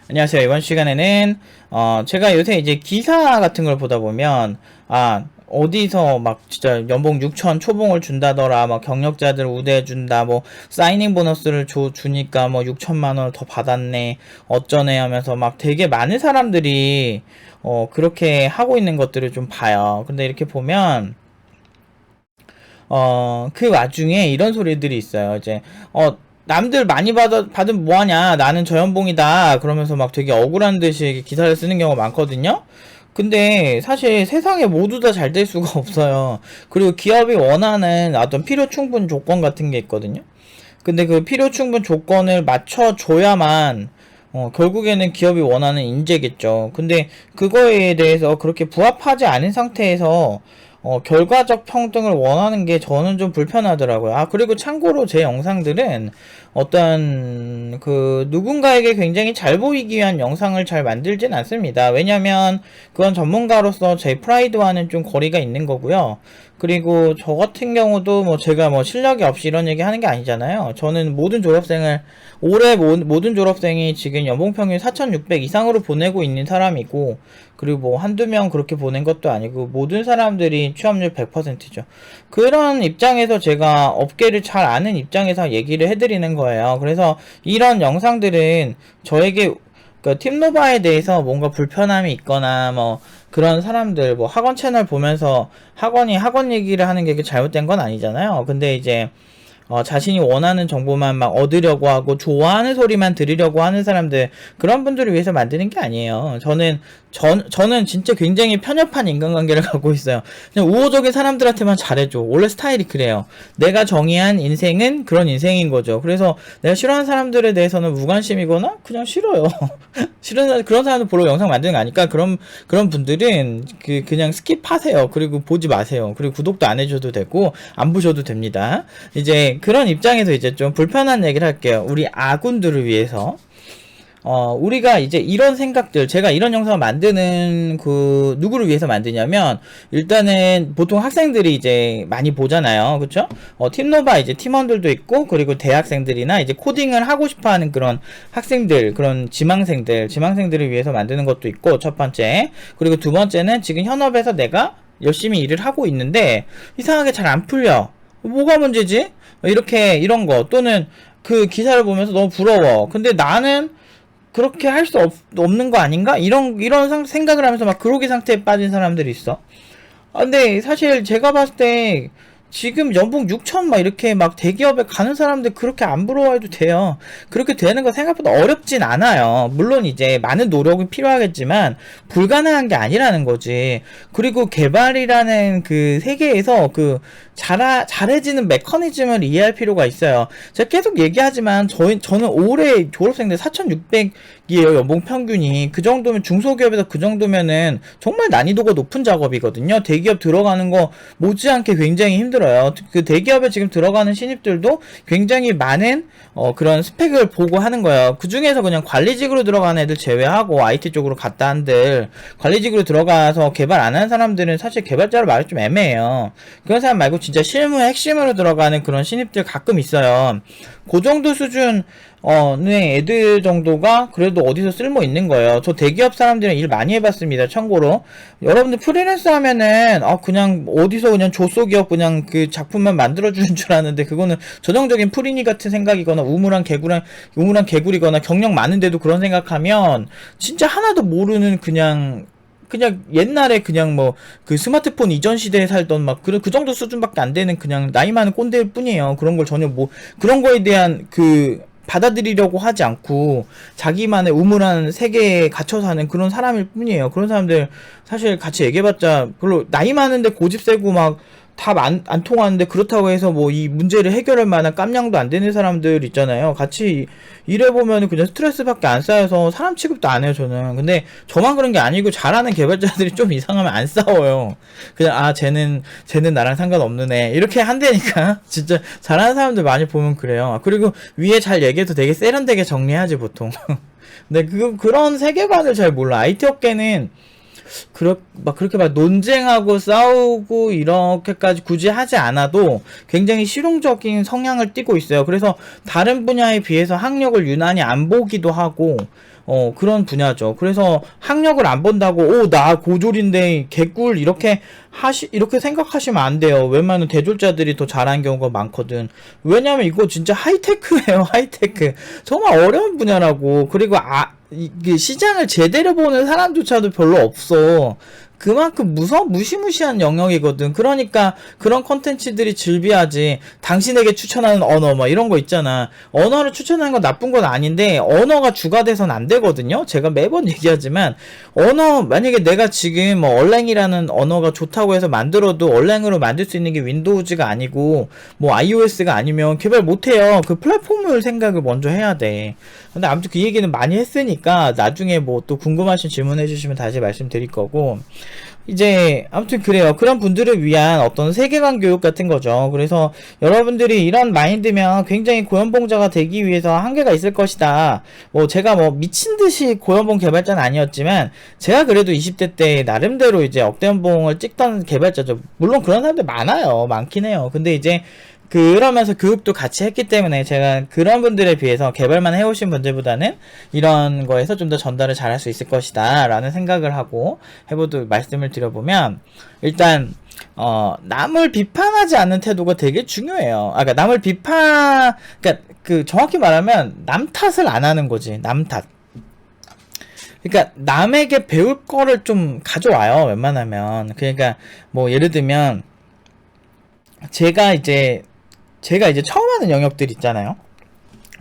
안녕하세요. 이번 시간에는 제가 요새 이제 기사 같은 걸 보다 보면 어디서 막 진짜 연봉 6천 초봉을 준다더라, 막 경력자들 우대해 준다, 뭐 사이닝 보너스를 주니까 뭐 6천만 원을 더 받았네, 어쩌네 하면서 막 되게 많은 사람들이 그렇게 하고 있는 것들을 좀 봐요. 근데 이렇게 보면 그 와중에 이런 소리들이 있어요. 이제, 남들 많이 받으면 뭐하냐. 나는 저 연봉이다. 그러면서 막 되게 억울한 듯이 기사를 쓰는 경우가 많거든요. 근데 사실 세상에 모두 다 잘 될 수가 없어요. 그리고 기업이 원하는 어떤 필요 충분 조건 같은 게 있거든요. 근데 그 필요 충분 조건을 맞춰줘야만 결국에는 기업이 원하는 인재겠죠. 근데 그거에 대해서 그렇게 부합하지 않은 상태에서 결과적 평등을 원하는 게 저는 좀 불편하더라고요. 그리고 참고로 제 영상들은 어떤 누군가에게 굉장히 잘 보이기 위한 영상을 잘 만들진 않습니다. 왜냐면 그건 전문가로서 제 프라이드와는 좀 거리가 있는 거고요. 그리고 저 같은 경우도 뭐 제가 뭐 실력이 없이 이런 얘기 하는 게 아니잖아요. 저는 올해 모든 졸업생이 지금 연봉평균 4,600 이상으로 보내고 있는 사람이고, 그리고 뭐 한두 명 그렇게 보낸 것도 아니고 모든 사람들이 취업률 100%죠. 그런 입장에서 제가 업계를 잘 아는 입장에서 얘기를 해드리는 거예요. 그래서 이런 영상들은 저에게 팀노바에 대해서 뭔가 불편함이 있거나 뭐 그런 사람들, 뭐 학원 채널 보면서 학원이 학원 얘기를 하는 게 잘못된 건 아니잖아요. 근데 이제 자신이 원하는 정보만 막 얻으려고 하고 좋아하는 소리만 들으려고 하는 사람들, 그런 분들을 위해서 만드는 게 아니에요. 저는 진짜 굉장히 편협한 인간관계를 갖고 있어요. 그냥 우호적인 사람들한테만 잘해줘. 원래 스타일이 그래요. 내가 정의한 인생은 그런 인생인 거죠. 그래서 내가 싫어하는 사람들에 대해서는 무관심이거나 그냥 싫어요. 싫은 그런 사람들 보러 영상 만드는 거 아니까 그런 분들은 그냥 스킵하세요. 그리고 보지 마세요. 그리고 구독도 안 해줘도 되고 안 보셔도 됩니다. 이제 그런 입장에서 이제 좀 불편한 얘기를 할게요. 우리 아군들을 위해서. 우리가 이제 이런 생각들, 제가 이런 영상을 만드는 누구를 위해서 만드냐면, 일단은 보통 학생들이 이제 많이 보잖아요. 그쵸? 팀노바 이제 팀원들도 있고, 그리고 대학생들이나 이제 코딩을 하고 싶어 하는 그런 학생들, 그런 지망생들을 위해서 만드는 것도 있고, 첫 번째. 그리고 두 번째는 지금 현업에서 내가 열심히 일을 하고 있는데, 이상하게 잘 안 풀려. 뭐가 문제지? 이런 거. 또는 그 기사를 보면서 너무 부러워. 근데 나는 그렇게 할 수 없는 거 아닌가? 이런 생각을 하면서 막 그로기 상태에 빠진 사람들이 있어. 근데 사실 제가 봤을 때 지금 연봉 6천 막 이렇게 막 대기업에 가는 사람들 그렇게 안 부러워해도 돼요. 그렇게 되는 거 생각보다 어렵진 않아요. 물론 이제 많은 노력이 필요하겠지만 불가능한 게 아니라는 거지. 그리고 개발이라는 그 세계에서 잘해지는 메커니즘을 이해할 필요가 있어요. 제가 계속 얘기하지만 저는 올해 졸업생들 4,600이에요. 연봉 평균이. 그 정도면 중소기업에서 그 정도면은 정말 난이도가 높은 작업이거든요. 대기업 들어가는 거 못지않게 굉장히 힘들어요. 그 대기업에 지금 들어가는 신입들도 굉장히 많은 그런 스펙을 보고 하는 거예요. 그 중에서 그냥 관리직으로 들어가는 애들 제외하고 IT 쪽으로 갔다 한들, 관리직으로 들어가서 개발 안 하는 사람들은 사실 개발자로 말이 좀 애매해요. 그런 사람 말고 진짜 실무의 핵심으로 들어가는 그런 신입들 가끔 있어요. 그 정도 수준 네, 애들 정도가 그래도 어디서 쓸모 있는 거예요. 저 대기업 사람들이랑 일 많이 해봤습니다. 참고로 여러분들 프리랜서 하면은 그냥 어디서 그냥 조소기업 그냥 그 작품만 만들어주는 줄 아는데, 그거는 전형적인 프리니 같은 생각이거나 우물한 개구리거나 경력 많은데도 그런 생각하면 진짜 하나도 모르는 그냥 옛날에 그냥 뭐 그 스마트폰 이전 시대에 살던 막 그 정도 수준밖에 안 되는 그냥 나이 많은 꼰대일 뿐이에요. 그런 걸 전혀 그런 거에 대한 받아들이려고 하지 않고 자기만의 우물한 세계에 갇혀 사는 그런 사람일 뿐이에요. 그런 사람들 사실 같이 얘기해봤자 별로, 나이 많은데 고집 세고 막 답 안 통하는데 그렇다고 해서 뭐 이 문제를 해결할 만한 깜냥도 안 되는 사람들 있잖아요. 같이 일해보면 그냥 스트레스밖에 안 쌓여서 사람 취급도 안 해요, 저는. 근데 저만 그런 게 아니고 잘하는 개발자들이 좀 이상하면 안 싸워요. 그냥 쟤는 나랑 상관없는 애 이렇게 한다니까. 진짜 잘하는 사람들 많이 보면 그래요. 그리고 위에 잘 얘기해도 되게 세련되게 정리하지 보통. 근데 그런 세계관을 잘 몰라. IT 업계는 그렇게 막 논쟁하고 싸우고 이렇게까지 굳이 하지 않아도 굉장히 실용적인 성향을 띠고 있어요. 그래서 다른 분야에 비해서 학력을 유난히 안 보기도 하고, 그런 분야죠. 그래서 학력을 안 본다고, 나 고졸인데 개꿀, 이렇게 생각하시면 안 돼요. 웬만한 대졸자들이 더 잘하는 경우가 많거든. 왜냐면 이거 진짜 하이테크예요, 하이테크. 정말 어려운 분야라고. 그리고, 이게 시장을 제대로 보는 사람조차도 별로 없어. 그만큼 무시무시한 영역이거든. 그러니까 그런 컨텐츠들이 즐비하지. 당신에게 추천하는 언어 막 이런 거 있잖아. 언어를 추천하는 건 나쁜 건 아닌데 언어가 주가 돼선 안 되거든요. 제가 매번 얘기하지만 만약에 내가 지금 뭐 얼랭이라는 언어가 좋다고 해서 만들어도 얼랭으로 만들 수 있는 게 윈도우즈가 아니고 뭐 iOS가 아니면 개발 못 해요. 그 플랫폼을 생각을 먼저 해야 돼. 근데 아무튼 그 얘기는 많이 했으니까 나중에 뭐 또 궁금하신 질문 해주시면 다시 말씀드릴 거고, 이제 아무튼 그래요. 그런 분들을 위한 어떤 세계관 교육 같은 거죠. 그래서 여러분들이 이런 마인드면 굉장히 고연봉자가 되기 위해서 한계가 있을 것이다. 뭐 제가 뭐 미친듯이 고연봉 개발자는 아니었지만 제가 그래도 20대 때 나름대로 이제 억대 연봉을 찍던 개발자죠. 물론 그런 사람들 많긴 해요. 근데 이제 그러면서 교육도 같이 했기 때문에 제가 그런 분들에 비해서 개발만 해오신 분들보다는 이런 거에서 좀 더 전달을 잘할 수 있을 것이다 라는 생각을 하고 말씀을 드려보면, 일단 남을 비판하지 않는 태도가 되게 중요해요. 그러니까 정확히 말하면 남 탓을 안 하는 거지. 남 탓. 그러니까 남에게 배울 거를 좀 가져와요, 웬만하면. 그러니까 뭐 예를 들면 제가 이제 처음 하는 영역들 있잖아요.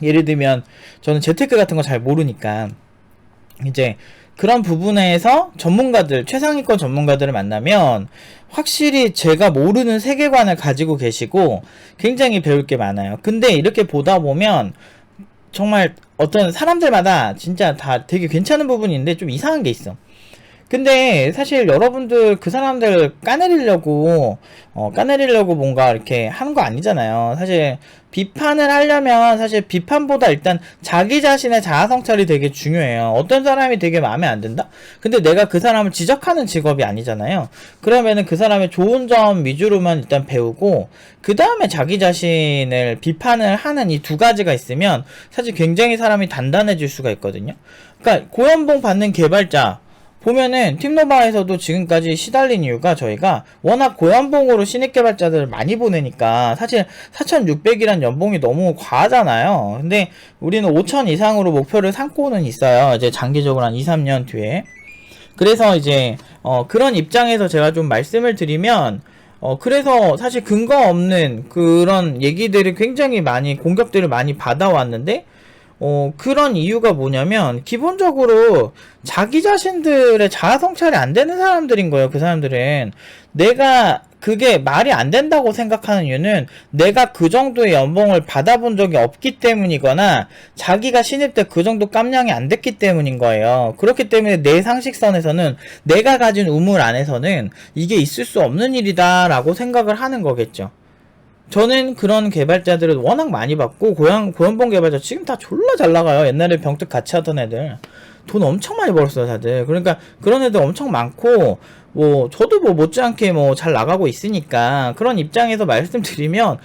예를 들면 저는 재테크 같은 거 잘 모르니까 이제 그런 부분에서 최상위권 전문가들을 만나면 확실히 제가 모르는 세계관을 가지고 계시고 굉장히 배울 게 많아요. 근데 이렇게 보다 보면 정말 어떤 사람들마다 진짜 다 되게 괜찮은 부분이 있는데 좀 이상한 게 있어. 근데 사실 여러분들 그 사람들 까내리려고 뭔가 이렇게 하는 거 아니잖아요. 사실 비판을 하려면 사실 비판보다 일단 자기 자신의 자아 성찰이 되게 중요해요. 어떤 사람이 되게 마음에 안 든다? 근데 내가 그 사람을 지적하는 직업이 아니잖아요. 그러면은 그 사람의 좋은 점 위주로만 일단 배우고 그 다음에 자기 자신을 비판을 하는 이 두 가지가 있으면 사실 굉장히 사람이 단단해질 수가 있거든요. 그러니까 고연봉 받는 개발자 보면은 팀노바에서도 지금까지 시달린 이유가 저희가 워낙 고연봉으로 신입 개발자들을 많이 보내니까 사실 4,600이란 연봉이 너무 과하잖아요. 근데 우리는 5,000 이상으로 목표를 삼고는 있어요. 이제 장기적으로 한 2, 3년 뒤에. 그래서 이제 그런 입장에서 제가 좀 말씀을 드리면 그래서 사실 근거 없는 그런 얘기들을 굉장히 많이 공격들을 많이 받아왔는데 그런 이유가 뭐냐면 기본적으로 자기 자신들의 자아 성찰이 안 되는 사람들인 거예요. 그 사람들은 내가 그게 말이 안 된다고 생각하는 이유는 내가 그 정도의 연봉을 받아본 적이 없기 때문이거나 자기가 신입 때 그 정도 깜냥이 안 됐기 때문인 거예요. 그렇기 때문에 내 상식선에서는 내가 가진 우물 안에서는 이게 있을 수 없는 일이다 라고 생각을 하는 거겠죠. 저는 그런 개발자들을 워낙 많이 봤고 고연봉 개발자 지금 다 졸라 잘 나가요. 옛날에 병특 같이 하던 애들 돈 엄청 많이 벌었어요 다들. 그러니까 그런 애들 엄청 많고 저도 못지않게 잘 나가고 있으니까 그런 입장에서 말씀드리면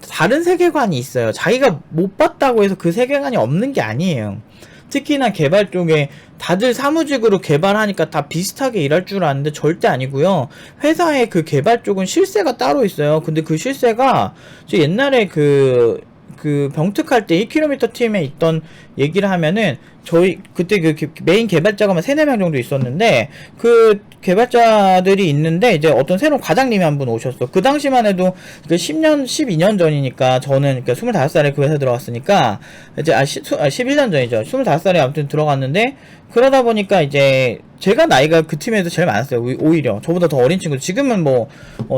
다른 세계관이 있어요. 자기가 못 봤다고 해서 그 세계관이 없는 게 아니에요. 특히나 개발 쪽에 다들 사무직으로 개발하니까 다 비슷하게 일할 줄 아는데 절대 아니고요. 회사의 그 개발 쪽은 실세가 따로 있어요. 근데 그 실세가 저 옛날에 그 병특할 때 1km 팀에 있던 얘기를 하면은 저희 그때 그 메인 개발자가 3-4명 정도 있었는데 그 개발자들이 있는데 이제 어떤 새로운 과장님이 한 분 오셨어. 그 당시만 해도 그 12년 전이니까 저는 그러니까 25살에 그 회사 들어갔으니까 이제 11년 전이죠. 25살에 아무튼 들어갔는데 그러다 보니까 이제 제가 나이가 그 팀에도 제일 많았어요. 오히려 저보다 더 어린 친구. 지금은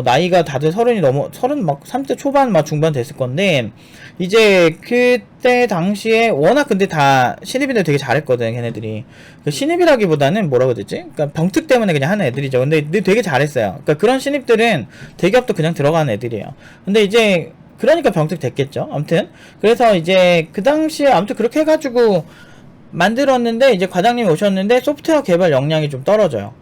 나이가 다들 30대 초반 중반 됐을 건데 이제 그때 당시에 워낙 근데 다 신입인데 되게 잘했거든 걔네들이. 그 신입이라기보다는 뭐라고 해야 되지? 그러니까 병특 때문에 그냥 하는 애들이죠. 근데 되게 잘했어요. 그러니까 그런 신입들은 대기업도 그냥 들어가는 애들이에요. 근데 이제 그러니까 병특 됐겠죠. 아무튼 그래서 이제 그 당시에 아무튼 그렇게 해가지고 만들었는데 이제 과장님이 오셨는데 소프트웨어 개발 역량이 좀 떨어져요.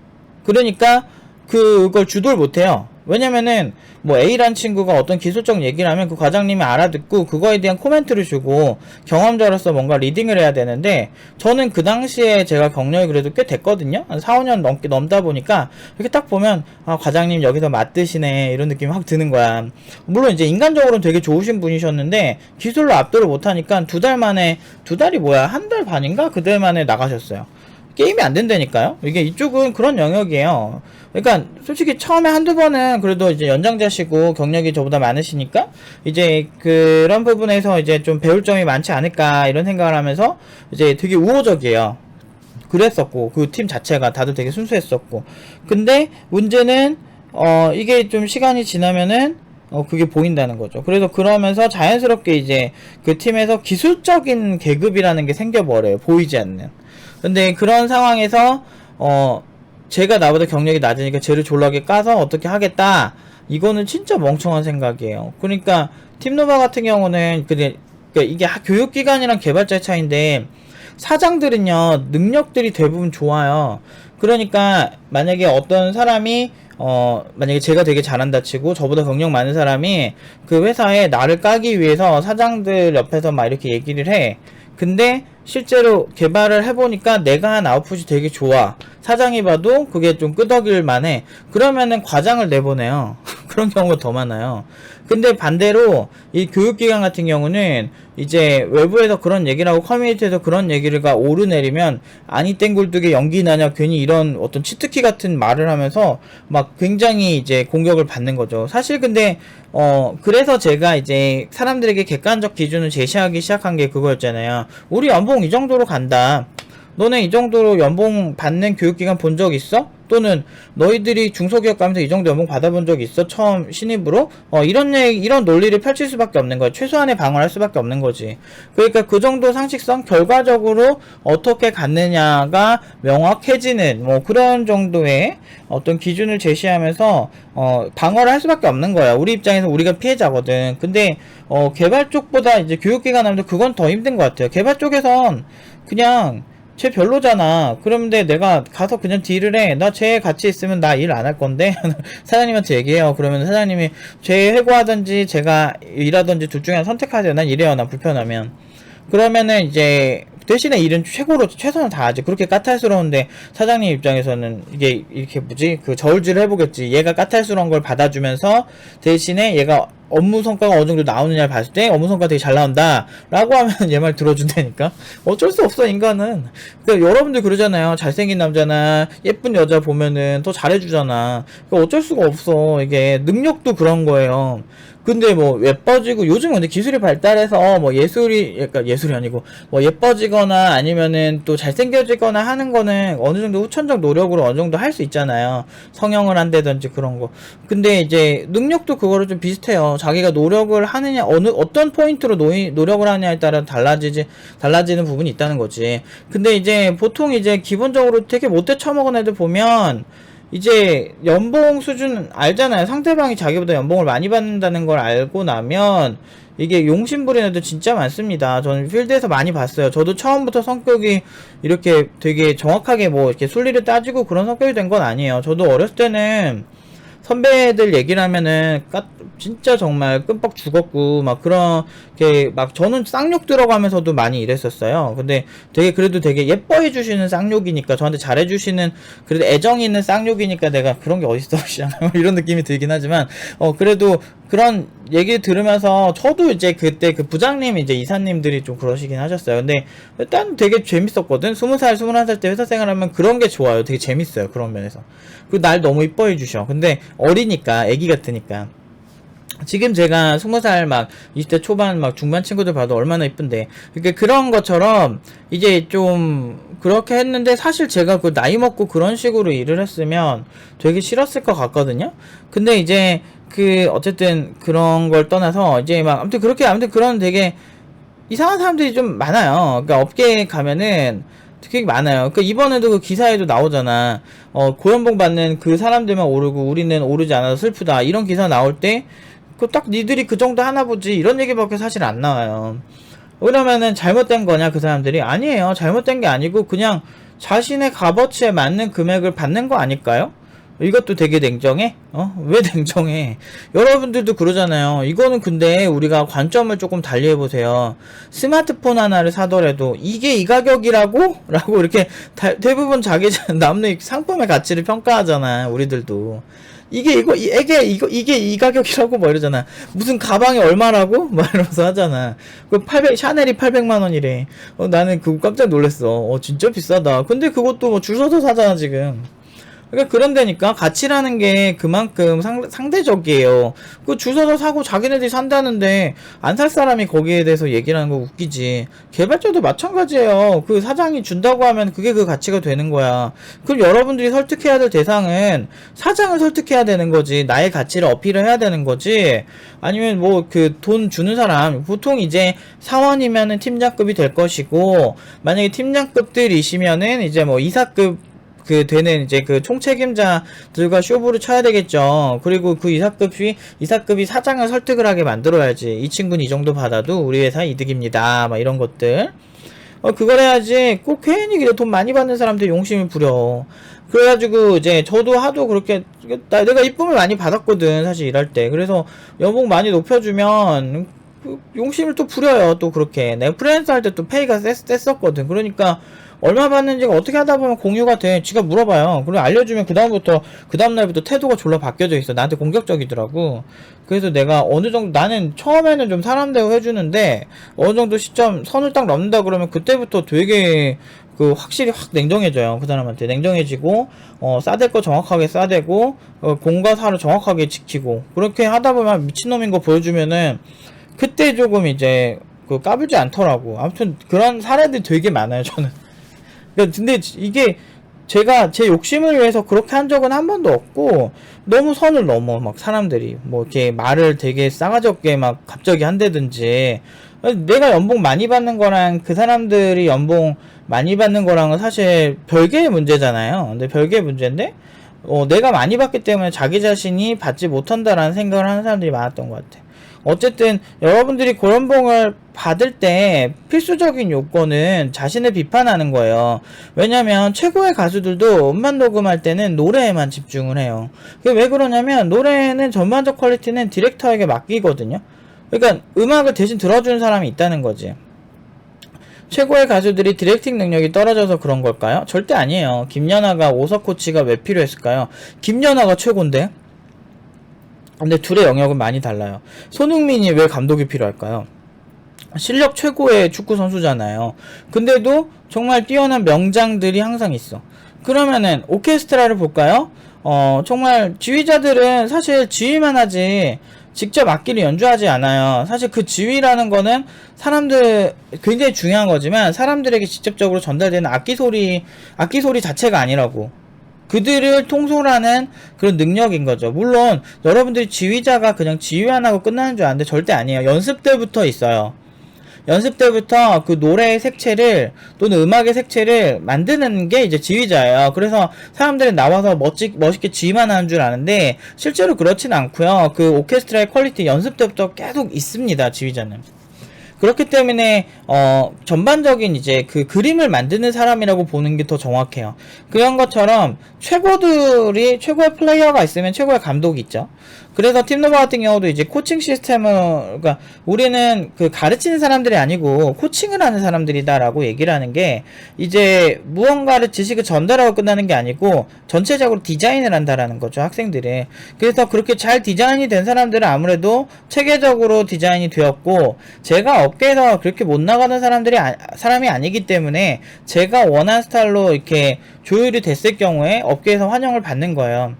그러니까 그걸 주도를 못해요. 왜냐면은 뭐 A란 친구가 어떤 기술적 얘기를 하면 그 과장님이 알아듣고 그거에 대한 코멘트를 주고 경험자로서 뭔가 리딩을 해야 되는데, 저는 그 당시에 제가 경력이 그래도 꽤 됐거든요. 한 4, 5년 넘다 보니까 이렇게 딱 보면 아, 과장님 여기서 맞드시네 이런 느낌이 확 드는 거야. 물론 이제 인간적으로는 되게 좋으신 분이셨는데 기술로 압도를 못하니까 두 달이 뭐야, 한 달 반인가 그달 만에 나가셨어요. 게임이 안 된다니까요. 이게 이쪽은 그런 영역이에요. 그러니까 솔직히 처음에 한두 번은 그래도 이제 연장자시고 경력이 저보다 많으시니까 이제 그런 부분에서 이제 좀 배울 점이 많지 않을까 이런 생각을 하면서 이제 되게 우호적이에요. 그랬었고 그 팀 자체가 다들 되게 순수했었고. 근데 문제는 이게 좀 시간이 지나면은 그게 보인다는 거죠. 그래서 그러면서 자연스럽게 이제 그 팀에서 기술적인 계급이라는 게 생겨버려요. 보이지 않는. 근데 그런 상황에서 제가 나보다 경력이 낮으니까 쟤를 졸라게 까서 어떻게 하겠다, 이거는 진짜 멍청한 생각이에요. 그러니까 팀노바 같은 경우는 그러니까 이게 교육기관이랑 개발자의 차이인데, 사장들은요 능력들이 대부분 좋아요. 그러니까 만약에 어떤 사람이 만약에 제가 되게 잘한다 치고 저보다 경력 많은 사람이 그 회사에 나를 까기 위해서 사장들 옆에서 막 이렇게 얘기를 해. 근데 실제로 개발을 해보니까 내가 한 아웃풋이 되게 좋아. 사장이 봐도 그게 좀 끄덕일 만해. 그러면은 과장을 내보내요. 그런 경우가 더 많아요. 근데 반대로 이 교육기관 같은 경우는 이제 외부에서 그런 얘기를 하고 커뮤니티에서 그런 얘기가 오르내리면 아니 땡굴뚝에 연기 나냐 괜히 이런 어떤 치트키 같은 말을 하면서 막 굉장히 이제 공격을 받는 거죠. 사실 근데 그래서 제가 이제 사람들에게 객관적 기준을 제시하기 시작한 게 그거였잖아요. 우리 연봉 이 정도로 간다. 너네 이 정도로 연봉 받는 교육기관 본 적 있어? 또는 너희들이 중소기업 가면서 이 정도 연봉 받아본 적 있어? 처음 신입으로? 이런 논리를 펼칠 수밖에 없는 거야. 최소한의 방어를 할 수밖에 없는 거지. 그러니까 그 정도 상식성, 결과적으로 어떻게 갔느냐가 명확해지는 뭐 그런 정도의 어떤 기준을 제시하면서 방어를 할 수밖에 없는 거야. 우리 입장에서 우리가 피해자거든. 근데 개발 쪽보다 이제 교육기관 하면 그건 더 힘든 것 같아요. 개발 쪽에선 그냥 쟤 별로잖아. 그런데 내가 가서 그냥 딜을 해. 나 쟤 같이 있으면 나 일 안 할 건데? 사장님한테 얘기해요. 그러면 사장님이 쟤 해고하든지 제가 일하든지 둘 중에 하나 선택하세요. 난 이래요. 난 불편하면. 그러면은 이제 대신에 일은 최선을 다하지. 그렇게 까탈스러운데 사장님 입장에서는 이게 이렇게 그 저울질을 해보겠지. 얘가 까탈스러운 걸 받아주면서 대신에 얘가 업무 성과가 어느 정도 나오느냐를 봤을 때 업무 성과 되게 잘 나온다 라고 하면 얘 말 들어준다니까. 어쩔 수 없어 인간은. 그러니까 여러분들 그러잖아요. 잘생긴 남자나 예쁜 여자 보면은 더 잘해주잖아. 그러니까 어쩔 수가 없어. 이게 능력도 그런 거예요. 근데 뭐 예뻐지고 요즘 근데 기술이 발달해서 뭐 그러니까 예술이 아니고 뭐 예뻐지거나 아니면은 또 잘생겨지거나 하는 거는 어느 정도 후천적 노력으로 어느 정도 할 수 있잖아요. 성형을 한다든지 그런 거. 근데 이제 능력도 그거를 좀 비슷해요. 자기가 노력을 하느냐 어떤 포인트로 노력을 하냐에 따라 달라지는 부분이 있다는 거지. 근데 이제 보통 이제 기본적으로 되게 못돼 처먹은 애들 보면 이제 연봉 수준 알잖아요. 상대방이 자기보다 연봉을 많이 받는다는 걸 알고 나면 이게 용심부리는 애들 진짜 많습니다. 저는 필드에서 많이 봤어요. 저도 처음부터 성격이 이렇게 되게 정확하게 뭐 이렇게 순리를 따지고 그런 성격이 된 건 아니에요. 저도 어렸을 때는 선배들 얘기를 하면은 진짜 정말 끔뻑 죽었고 막 그렇게 막 저는 쌍욕 들어가면서도 많이 이랬었어요. 근데 그래도 되게 예뻐해 주시는 쌍욕이니까, 저한테 잘해 주시는 그래도 애정 있는 쌍욕이니까 내가 그런 게 어딨어 이런 느낌이 들긴 하지만 그래도 그런 얘기 들으면서 저도 이제 그때 그 부장님 이제 이사님들이 좀 그러시긴 하셨어요. 근데 일단 되게 재밌었거든. 20살 21살 때 회사 생활하면 그런 게 좋아요. 되게 재밌어요. 그런 면에서. 그리고 날 너무 이뻐해 주셔. 근데 어리니까, 애기 같으니까. 지금 제가 20살 막 20대 초반 막 중반 친구들 봐도 얼마나 이쁜데. 그러니까 그런 것처럼 이제 좀 그렇게 했는데, 사실 제가 그 나이 먹고 그런 식으로 일을 했으면 되게 싫었을 것 같거든요. 근데 이제 어쨌든 그런 걸 떠나서 이제 막 아무튼 그런 되게 이상한 사람들이 좀 많아요. 그러니까 업계에 가면은 되게 많아요. 그러니까 이번에도 그 기사에도 나오잖아. 고연봉 받는 그 사람들만 오르고 우리는 오르지 않아서 슬프다. 이런 기사 나올 때 딱 니들이 그 정도 하나 보지 이런 얘기밖에 사실 안 나와요. 그러면은 잘못된 거냐 그 사람들이? 아니에요. 잘못된 게 아니고 그냥 자신의 값어치에 맞는 금액을 받는 거 아닐까요? 이것도 되게 냉정해? 왜 냉정해? 여러분들도 그러잖아요. 이거는 근데 우리가 관점을 조금 달리 해보세요. 스마트폰 하나를 사더라도 이게 이 가격이라고? 라고 이렇게 대부분 자기 남의 상품의 가치를 평가하잖아. 우리들도. 이게 이 가격이라고 뭐 이러잖아. 무슨 가방이 얼마라고? 막 이러면서 하잖아. 샤넬이 800만 원이래. 나는 그거 깜짝 놀랐어. 진짜 비싸다. 근데 그것도 뭐 줄 서서 사잖아, 지금. 그러니까 그런다니까 가치라는 게 그만큼 상대적이에요. 그 줄 서서 사고 자기네들이 산다는데 안 살 사람이 거기에 대해서 얘기를 하는 거 웃기지. 개발자도 마찬가지예요. 그 사장이 준다고 하면 그게 그 가치가 되는 거야. 그럼 여러분들이 설득해야 될 대상은 사장을 설득해야 되는 거지. 나의 가치를 어필을 해야 되는 거지. 아니면 뭐 그 돈 주는 사람 보통 이제 사원이면은 팀장급이 될 것이고, 만약에 팀장급들이시면은 이제 뭐 이사급 되는 이제 그 총책임자들과 쇼부를 쳐야 되겠죠. 그리고 그 이사급이 사장을 설득을 하게 만들어야지. 이 친구는 이 정도 받아도 우리 회사 이득입니다. 막 이런 것들. 그걸 해야지. 꼭 괜히 돈 많이 받는 사람들 용심이 부려. 그래가지고 이제 저도 하도 그렇게 내가 이쁨을 많이 받았거든, 사실 일할 때. 그래서 연봉 많이 높여주면 용심을 또 부려요. 또 그렇게 내가 프리랜서 할 때 또 페이가 셌었거든. 그러니까 얼마 받는지가 어떻게 하다 보면 공유가 돼. 지가 물어봐요. 그리고 알려주면 그 다음날부터 태도가 졸라 바뀌어져 있어. 나한테 공격적이더라고. 그래서 내가 어느 정도, 나는 처음에는 좀 사람 대우 해주는데 어느 정도 시점 선을 딱 넘는다 그러면 그때부터 되게 확실히 확 냉정해져요. 그 사람한테 냉정해지고, 싸댈 거 정확하게 싸대고, 공과 사를 정확하게 지키고, 그렇게 하다 보면 미친놈인 거 보여주면은 그때 조금 이제 까불지 않더라고. 아무튼 그런 사례들이 되게 많아요, 저는. 근데 이게 제가 제 욕심을 위해서 그렇게 한 적은 한 번도 없고, 너무 선을 넘어. 막 사람들이 뭐 이렇게 말을 되게 싸가지 없게 막 갑자기 한다든지. 내가 연봉 많이 받는 거랑 그 사람들이 연봉 많이 받는 거랑은 사실 별개의 문제잖아요. 근데 별개의 문제인데 내가 많이 받기 때문에 자기 자신이 받지 못한다라는 생각을 하는 사람들이 많았던 것 같아. 어쨌든 여러분들이 고연봉을 받을 때 필수적인 요건은 자신을 비판하는 거예요. 왜냐면 최고의 가수들도 음반 녹음할 때는 노래에만 집중을 해요. 그게 왜 그러냐면 노래는 전반적 퀄리티는 디렉터에게 맡기거든요. 그러니까 음악을 대신 들어주는 사람이 있다는 거지. 최고의 가수들이 디렉팅 능력이 떨어져서 그런 걸까요? 절대 아니에요. 김연아가 오석 코치가 왜 필요했을까요? 김연아가 최고인데? 근데 둘의 영역은 많이 달라요. 손흥민이 왜 감독이 필요할까요? 실력 최고의 축구 선수잖아요. 근데도 정말 뛰어난 명장들이 항상 있어. 그러면은 오케스트라를 볼까요? 정말 지휘자들은 사실 지휘만 하지 직접 악기를 연주하지 않아요. 사실 그 지휘라는 거는 사람들 굉장히 중요한 거지만 사람들에게 직접적으로 전달되는 악기 소리 자체가 아니라고. 그들을 통솔하는 그런 능력인 거죠. 물론 여러분들이 지휘자가 그냥 지휘만 하고 끝나는 줄 아는데 절대 아니에요. 연습 때부터 있어요. 연습 때부터 그 노래의 색채를 또는 음악의 색채를 만드는 게 이제 지휘자예요. 그래서 사람들이 나와서 멋있게 지휘만 하는 줄 아는데 실제로 그렇진 않고요. 그 오케스트라의 퀄리티 연습 때부터 계속 있습니다. 지휘자는. 그렇기 때문에 전반적인 이제 그 그림을 만드는 사람이라고 보는 게 더 정확해요. 그런 것처럼 최고의 플레이어가 있으면 최고의 감독이 있죠. 그래서 팀노바 같은 경우도 이제 코칭 시스템을, 그러니까 우리는 그 가르치는 사람들이 아니고 코칭을 하는 사람들이다라고 얘기를 하는 게, 이제 무언가를 지식을 전달하고 끝나는 게 아니고 전체적으로 디자인을 한다라는 거죠, 학생들이. 그래서 그렇게 잘 디자인이 된 사람들은 아무래도 체계적으로 디자인이 되었고, 제가 업계에서 그렇게 못 나가는 사람이 아니기 때문에 제가 원하는 스타일로 이렇게 조율이 됐을 경우에 업계에서 환영을 받는 거예요.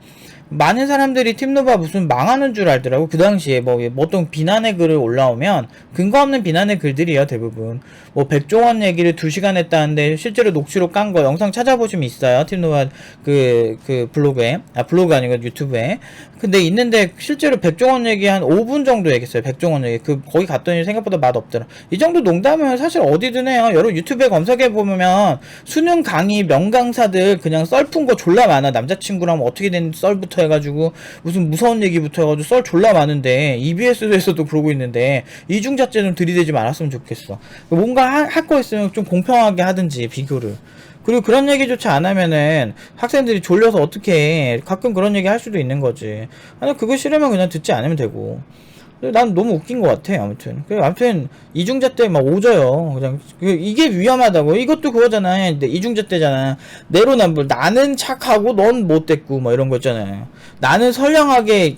많은 사람들이 팀노바 무슨 망하는 줄 알더라고. 그 당시에 뭐 어떤 비난의 글을 올라오면 근거 없는 비난의 글들이에요, 대부분. 뭐 백종원 얘기를 2시간 했다는데 실제로 녹취록 깐 거 영상 찾아보시면 있어요. 팀노바 그 블로그에. 블로그 아니고 유튜브에. 근데 있는데 실제로 백종원 얘기 한 5분 정도 얘기했어요. 백종원 얘기. 거기 갔더니 생각보다 맛없더라. 이 정도 농담은 사실 어디든 해요. 여러분 유튜브에 검색해보면 수능 강의 명강사들 그냥 썰 푼 거 졸라 많아. 남자친구랑 어떻게 된 썰부터 얘기부터 해가지고 무슨 무서운 얘기부터 해가지고 썰 졸라 많은데 EBS에서도 그러고 있는데 이중잣대 좀 들이대지 말았으면 좋겠어. 뭔가 할 거 있으면 좀 공평하게 하든지 비교를. 그리고 그런 얘기조차 안 하면은 학생들이 졸려서 어떻게 해. 가끔 그런 얘기 할 수도 있는 거지. 아니 그거 싫으면 그냥 듣지 않으면 되고. 난 너무 웃긴 것 같아. 아무튼 이중잣대 막 오져요. 그냥 이게 위험하다고. 이것도 그거잖아. 이중잣대잖아. 내로남불. 나는 착하고 넌 못됐고 뭐 이런 거 있잖아요. 나는 선량하게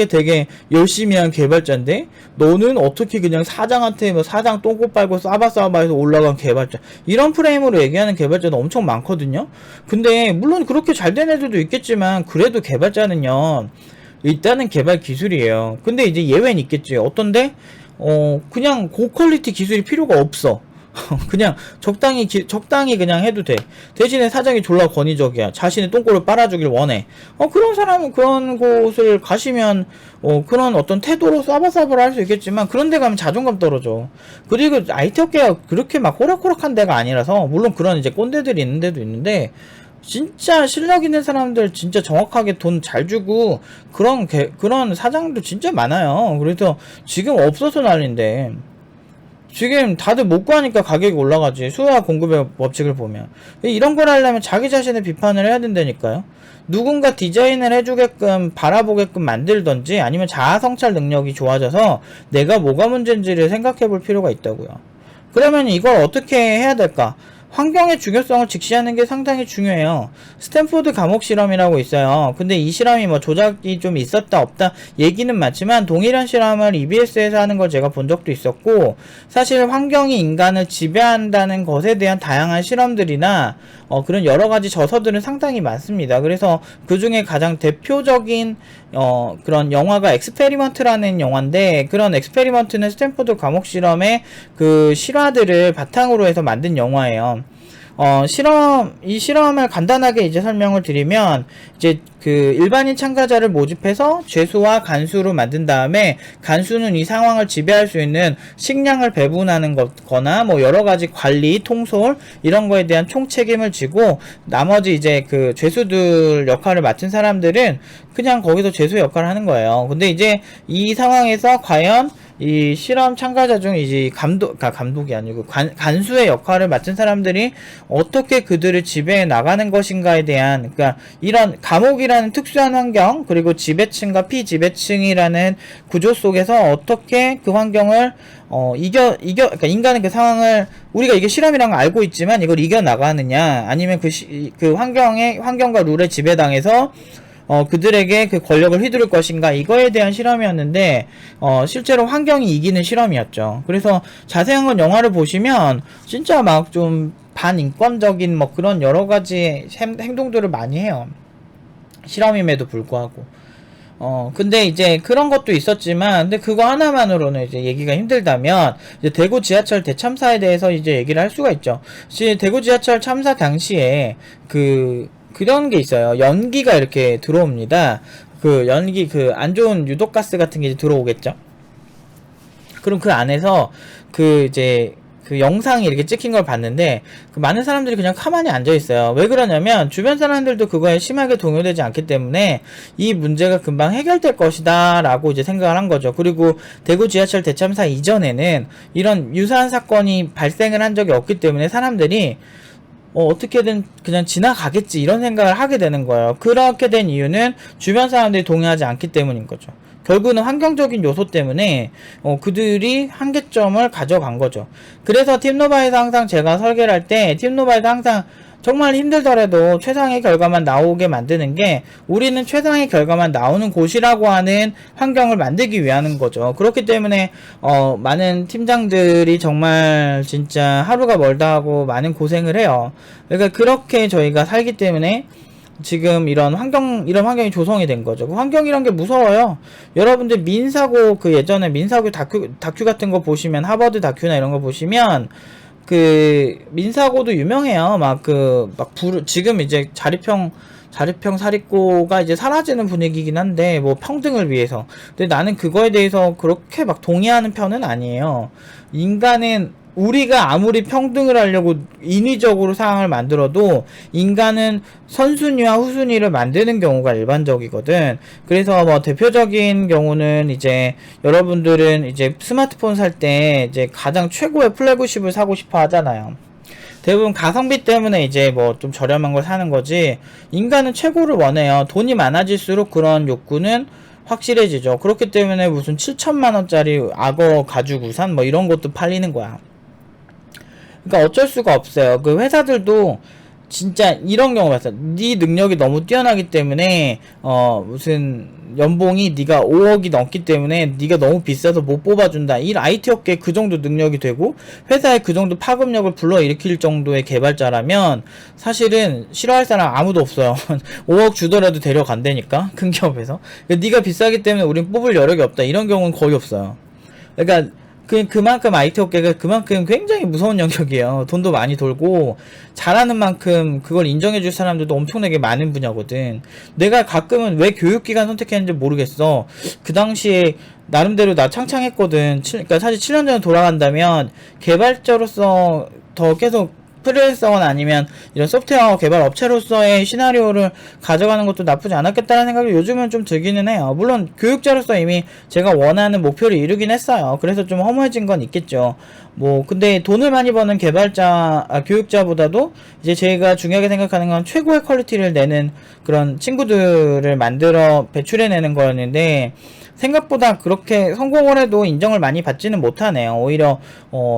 되게 열심히 한 개발자인데 너는 어떻게 그냥 사장한테 뭐 사장 똥꼬 빨고 싸바싸바해서 올라간 개발자. 이런 프레임으로 얘기하는 개발자도 엄청 많거든요. 근데 물론 그렇게 잘 된 애들도 있겠지만 그래도 개발자는요. 일단은 개발 기술이에요. 근데 이제 예외는 있겠지. 어떤데? 그냥 고퀄리티 기술이 필요가 없어. 그냥 적당히 그냥 해도 돼. 대신에 사장이 졸라 권위적이야. 자신의 똥꼬를 빨아주길 원해. 그런 사람은 그런 곳을 가시면, 그런 어떤 태도로 싸바싸바를 할 수 있겠지만, 그런 데 가면 자존감 떨어져. 그리고 IT 업계가 그렇게 막 호락호락한 데가 아니라서, 물론 그런 이제 꼰대들이 있는 데도 있는데, 진짜 실력 있는 사람들 진짜 정확하게 돈 잘 주고 그런 사장도 진짜 많아요. 그래서 지금 없어서 난린데 지금 다들 못 구하니까 가격이 올라가지. 수요와 공급의 법칙을 보면 이런 걸 하려면 자기 자신의 비판을 해야 된다니까요. 누군가 디자인을 해주게끔 바라보게끔 만들던지 아니면 자아 성찰 능력이 좋아져서 내가 뭐가 문제인지를 생각해 볼 필요가 있다고요. 그러면 이걸 어떻게 해야 될까? 환경의 중요성을 직시하는 게 상당히 중요해요. 스탠포드 감옥 실험이라고 있어요. 근데 이 실험이 뭐 조작이 좀 있었다 없다 얘기는 많지만 동일한 실험을 EBS에서 하는 걸 제가 본 적도 있었고 사실 환경이 인간을 지배한다는 것에 대한 다양한 실험들이나 그런 여러 가지 저서들은 상당히 많습니다. 그래서 그 중에 가장 대표적인 그런 영화가 엑스페리먼트라는 영화인데 그런 엑스페리먼트는 스탠포드 감옥 실험의 그 실화들을 바탕으로 해서 만든 영화예요. 이 실험을 간단하게 이제 설명을 드리면, 이제 그 일반인 참가자를 모집해서 죄수와 간수로 만든 다음에, 간수는 이 상황을 지배할 수 있는 식량을 배분하는 거나, 뭐 여러가지 관리, 통솔, 이런 거에 대한 총 책임을 지고, 나머지 이제 그 죄수들 역할을 맡은 사람들은 그냥 거기서 죄수 역할을 하는 거예요. 근데 이제 이 상황에서 과연 이 실험 참가자 중 이제 감독이 아니고 간수의 역할을 맡은 사람들이 어떻게 그들을 지배해 나가는 것인가에 대한, 그러니까 이런 감옥이라는 특수한 환경, 그리고 지배층과 피지배층이라는 구조 속에서 어떻게 그 환경을 그러니까 인간은 그 상황을 우리가 이게 실험이란 걸 알고 있지만 이걸 이겨 나가느냐, 아니면 그 환경과 룰에 지배당해서 그들에게 그 권력을 휘두를 것인가, 이거에 대한 실험이었는데, 실제로 환경이 이기는 실험이었죠. 그래서 자세한 건 영화를 보시면, 진짜 막 좀 반인권적인 뭐 그런 여러가지 행동들을 많이 해요. 실험임에도 불구하고. 근데 이제 그런 것도 있었지만, 근데 그거 하나만으로는 이제 얘기가 힘들다면, 이제 대구 지하철 대참사에 대해서 이제 얘기를 할 수가 있죠. 대구 지하철 참사 당시에, 그런 게 있어요. 연기가 이렇게 들어옵니다. 안 좋은 유독가스 같은 게 들어오겠죠. 그럼 그 안에서 이제 그 영상이 이렇게 찍힌 걸 봤는데 많은 사람들이 그냥 가만히 앉아 있어요. 왜 그러냐면 주변 사람들도 그거에 심하게 동요되지 않기 때문에 이 문제가 금방 해결될 것이다 라고 이제 생각을 한 거죠. 그리고 대구 지하철 대참사 이전에는 이런 유사한 사건이 발생을 한 적이 없기 때문에 사람들이 어떻게든 그냥 지나가겠지 이런 생각을 하게 되는 거예요. 그렇게 된 이유는 주변 사람들이 동의하지 않기 때문인 거죠. 결국은 환경적인 요소 때문에 그들이 한계점을 가져간 거죠. 그래서 팀노바에서 항상 제가 설계를 할 때 팀노바에서 항상 정말 힘들더라도 최상의 결과만 나오게 만드는 게, 우리는 최상의 결과만 나오는 곳이라고 하는 환경을 만들기 위한 거죠. 그렇기 때문에 많은 팀장들이 정말 진짜 하루가 멀다 하고 많은 고생을 해요. 그러니까 그렇게 저희가 살기 때문에 지금 이런 환경이 조성이 된 거죠. 그 환경이란 게 무서워요. 여러분들 민사고, 예전에 민사고 다큐 같은 거 보시면, 하버드 다큐나 이런 거 보시면, 민사고도 유명해요. 지금 이제 자립형 사립고가 이제 사라지는 분위기긴 한데, 뭐 평등을 위해서. 근데 나는 그거에 대해서 그렇게 막 동의하는 편은 아니에요. 인간은 우리가 아무리 평등을 하려고 인위적으로 상황을 만들어도 인간은 선순위와 후순위를 만드는 경우가 일반적이거든. 그래서 뭐 대표적인 경우는 이제 여러분들은 이제 스마트폰 살 때 이제 가장 최고의 플래그십을 사고 싶어 하잖아요. 대부분 가성비 때문에 이제 뭐 좀 저렴한 걸 사는 거지, 인간은 최고를 원해요. 돈이 많아질수록 그런 욕구는 확실해지죠. 그렇기 때문에 무슨 7천만 원짜리 악어 가죽 우산 뭐 이런 것도 팔리는 거야. 그러니까 어쩔 수가 없어요. 그 회사들도 진짜 이런 경우 봤어. 네 능력이 너무 뛰어나기 때문에 무슨 연봉이 네가 5억이 넘기 때문에 네가 너무 비싸서 못 뽑아준다. 이 IT 업계에 그 정도 능력이 되고 회사에 그 정도 파급력을 불러일으킬 정도의 개발자라면 사실은 싫어할 사람 아무도 없어요. 5억 주더라도 데려간다니까, 큰 기업에서. 그러니까 네가 비싸기 때문에 우린 뽑을 여력이 없다, 이런 경우는 거의 없어요. 그러니까 그만큼 IT 업계가 그만큼 굉장히 무서운 영역이에요. 돈도 많이 돌고 잘하는 만큼 그걸 인정해줄 사람들도 엄청나게 많은 분야거든. 내가 가끔은 왜 교육기관 선택했는지 모르겠어. 그 당시에 나름대로 나 창창했거든. 그러니까 사실 7년 전에 돌아간다면 개발자로서 더 계속 프리랜서건 아니면 이런 소프트웨어 개발 업체로서의 시나리오를 가져가는 것도 나쁘지 않았겠다는 생각이 요즘은 좀 들기는 해요. 물론 교육자로서 이미 제가 원하는 목표를 이루긴 했어요. 그래서 좀 허무해진 건 있겠죠. 뭐 근데 돈을 많이 버는 교육자보다도 이제 제가 중요하게 생각하는 건 최고의 퀄리티를 내는 그런 친구들을 만들어 배출해내는 거였는데, 생각보다 그렇게 성공을 해도 인정을 많이 받지는 못하네요. 오히려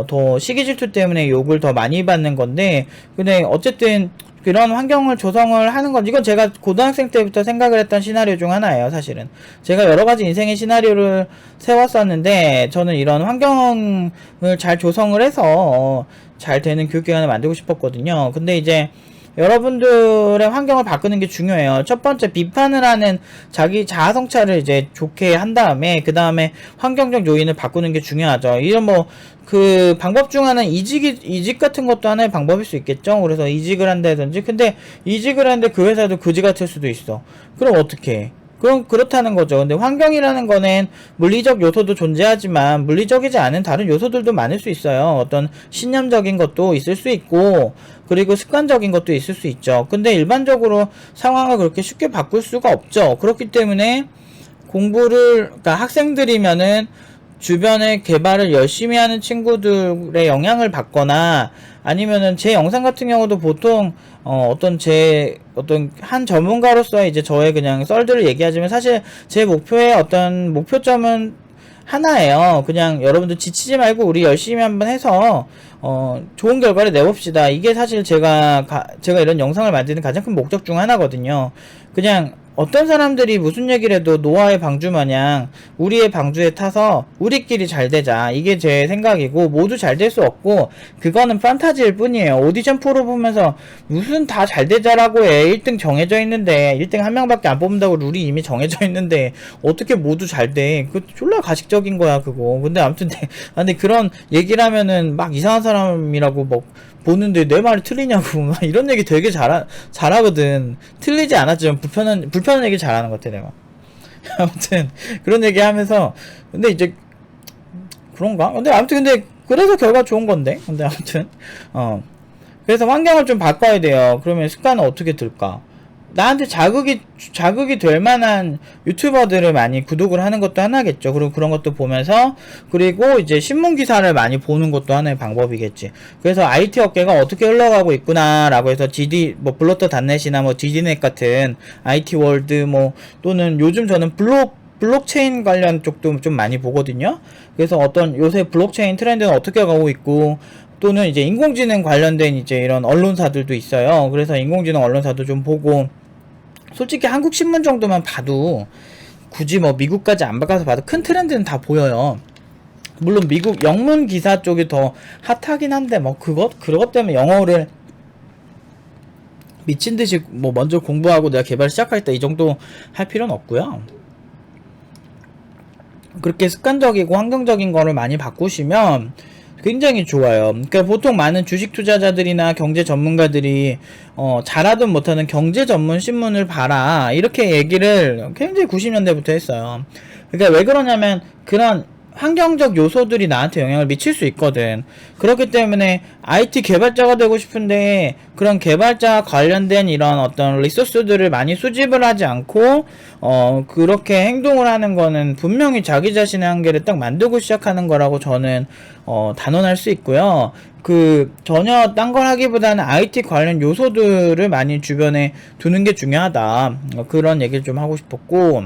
더 시기 질투 때문에 욕을 더 많이 받는 건데, 근데 어쨌든 그런 환경을 조성을 하는 건, 이건 제가 고등학생 때부터 생각을 했던 시나리오 중 하나예요. 사실은 제가 여러가지 인생의 시나리오를 세웠었는데, 저는 이런 환경을 잘 조성을 해서 잘 되는 교육기관을 만들고 싶었거든요. 근데 이제 여러분들의 환경을 바꾸는 게 중요해요. 첫 번째, 비판을 하는 자기 자아 성찰을 이제 좋게 한 다음에, 그 다음에 환경적 요인을 바꾸는 게 중요하죠. 이런 뭐 그 방법 중 하나는 이직 같은 것도 하나의 방법일 수 있겠죠. 그래서 이직을 한다든지. 근데 이직을 하는데 그 회사도 그지 같을 수도 있어. 그럼 어떻게 해? 그럼 그렇다는 거죠. 근데 환경이라는 거는 물리적 요소도 존재하지만 물리적이지 않은 다른 요소들도 많을 수 있어요. 어떤 신념적인 것도 있을 수 있고, 그리고 습관적인 것도 있을 수 있죠. 근데 일반적으로 상황을 그렇게 쉽게 바꿀 수가 없죠. 그렇기 때문에 그러니까 학생들이면은 주변에 개발을 열심히 하는 친구들의 영향을 받거나, 아니면은 제 영상 같은 경우도 보통 어떤 한 전문가로서 이제 저의 그냥 썰들을 얘기하자면, 사실 제 목표의 어떤 목표점은 하나예요. 그냥 여러분들 지치지 말고 우리 열심히 한번 해서 좋은 결과를 내봅시다. 이게 사실 제가 이런 영상을 만드는 가장 큰 목적 중 하나거든요. 그냥 어떤 사람들이 무슨 얘기를 해도 노아의 방주 마냥 우리의 방주에 타서 우리끼리 잘 되자, 이게 제 생각이고, 모두 잘 될 수 없고 그거는 판타지일 뿐이에요. 오디션 프로 보면서 무슨 다 잘 되자라고 해. 1등 정해져 있는데, 1등 한 명밖에 안 뽑는다고 룰이 이미 정해져 있는데 어떻게 모두 잘 돼. 그거 졸라 가식적인 거야 그거. 근데 아무튼 근데 그런 얘기를 하면은 막 이상한 사람이라고 막 보는데 내 말이 틀리냐고 이런 얘기 되게 잘하거든. 틀리지 않았지만 불편한 얘기 잘하는 것 같아 내가. 아무튼 그런 얘기 하면서, 근데 이제 그런가? 근데 아무튼 그래서 결과 좋은 건데. 근데 아무튼 그래서 환경을 좀 바꿔야 돼요. 그러면 습관은 어떻게 들까? 나한테 자극이 될 만한 유튜버들을 많이 구독을 하는 것도 하나겠죠. 그리고 그런 것도 보면서, 그리고 이제 신문 기사를 많이 보는 것도 하나의 방법이겠지. 그래서 IT 업계가 어떻게 흘러가고 있구나라고 해서 뭐 블러터 단넷이나 뭐 디디넷 같은 IT 월드, 뭐 또는 요즘 저는 블록체인 관련 쪽도 좀 많이 보거든요. 그래서 어떤 요새 블록체인 트렌드는 어떻게 가고 있고, 또는 이제 인공지능 관련된 이제 이런 언론사들도 있어요. 그래서 인공지능 언론사도 좀 보고, 솔직히 한국 신문 정도만 봐도, 굳이 뭐 미국까지 안 가서 봐도 큰 트렌드는 다 보여요. 물론 미국 영문 기사 쪽이 더 핫하긴 한데, 뭐 그것 때문에 영어를 미친 듯이 뭐 먼저 공부하고 내가 개발 시작할 때 이 정도 할 필요는 없고요. 그렇게 습관적이고 환경적인 거를 많이 바꾸시면 굉장히 좋아요. 그러니까 보통 많은 주식 투자자들이나 경제 전문가들이 잘하든 못하든 경제 전문 신문을 봐라, 이렇게 얘기를 굉장히 90년대부터 했어요. 그러니까 왜 그러냐면, 그런 환경적 요소들이 나한테 영향을 미칠 수 있거든. 그렇기 때문에 IT 개발자가 되고 싶은데 그런 개발자 관련된 이런 어떤 리소스들을 많이 수집을 하지 않고 그렇게 행동을 하는 거는 분명히 자기 자신의 한계를 딱 만들고 시작하는 거라고 저는 단언할 수 있고요. 전혀 딴 걸 하기보다는 IT 관련 요소들을 많이 주변에 두는 게 중요하다. 그런 얘기를 좀 하고 싶었고,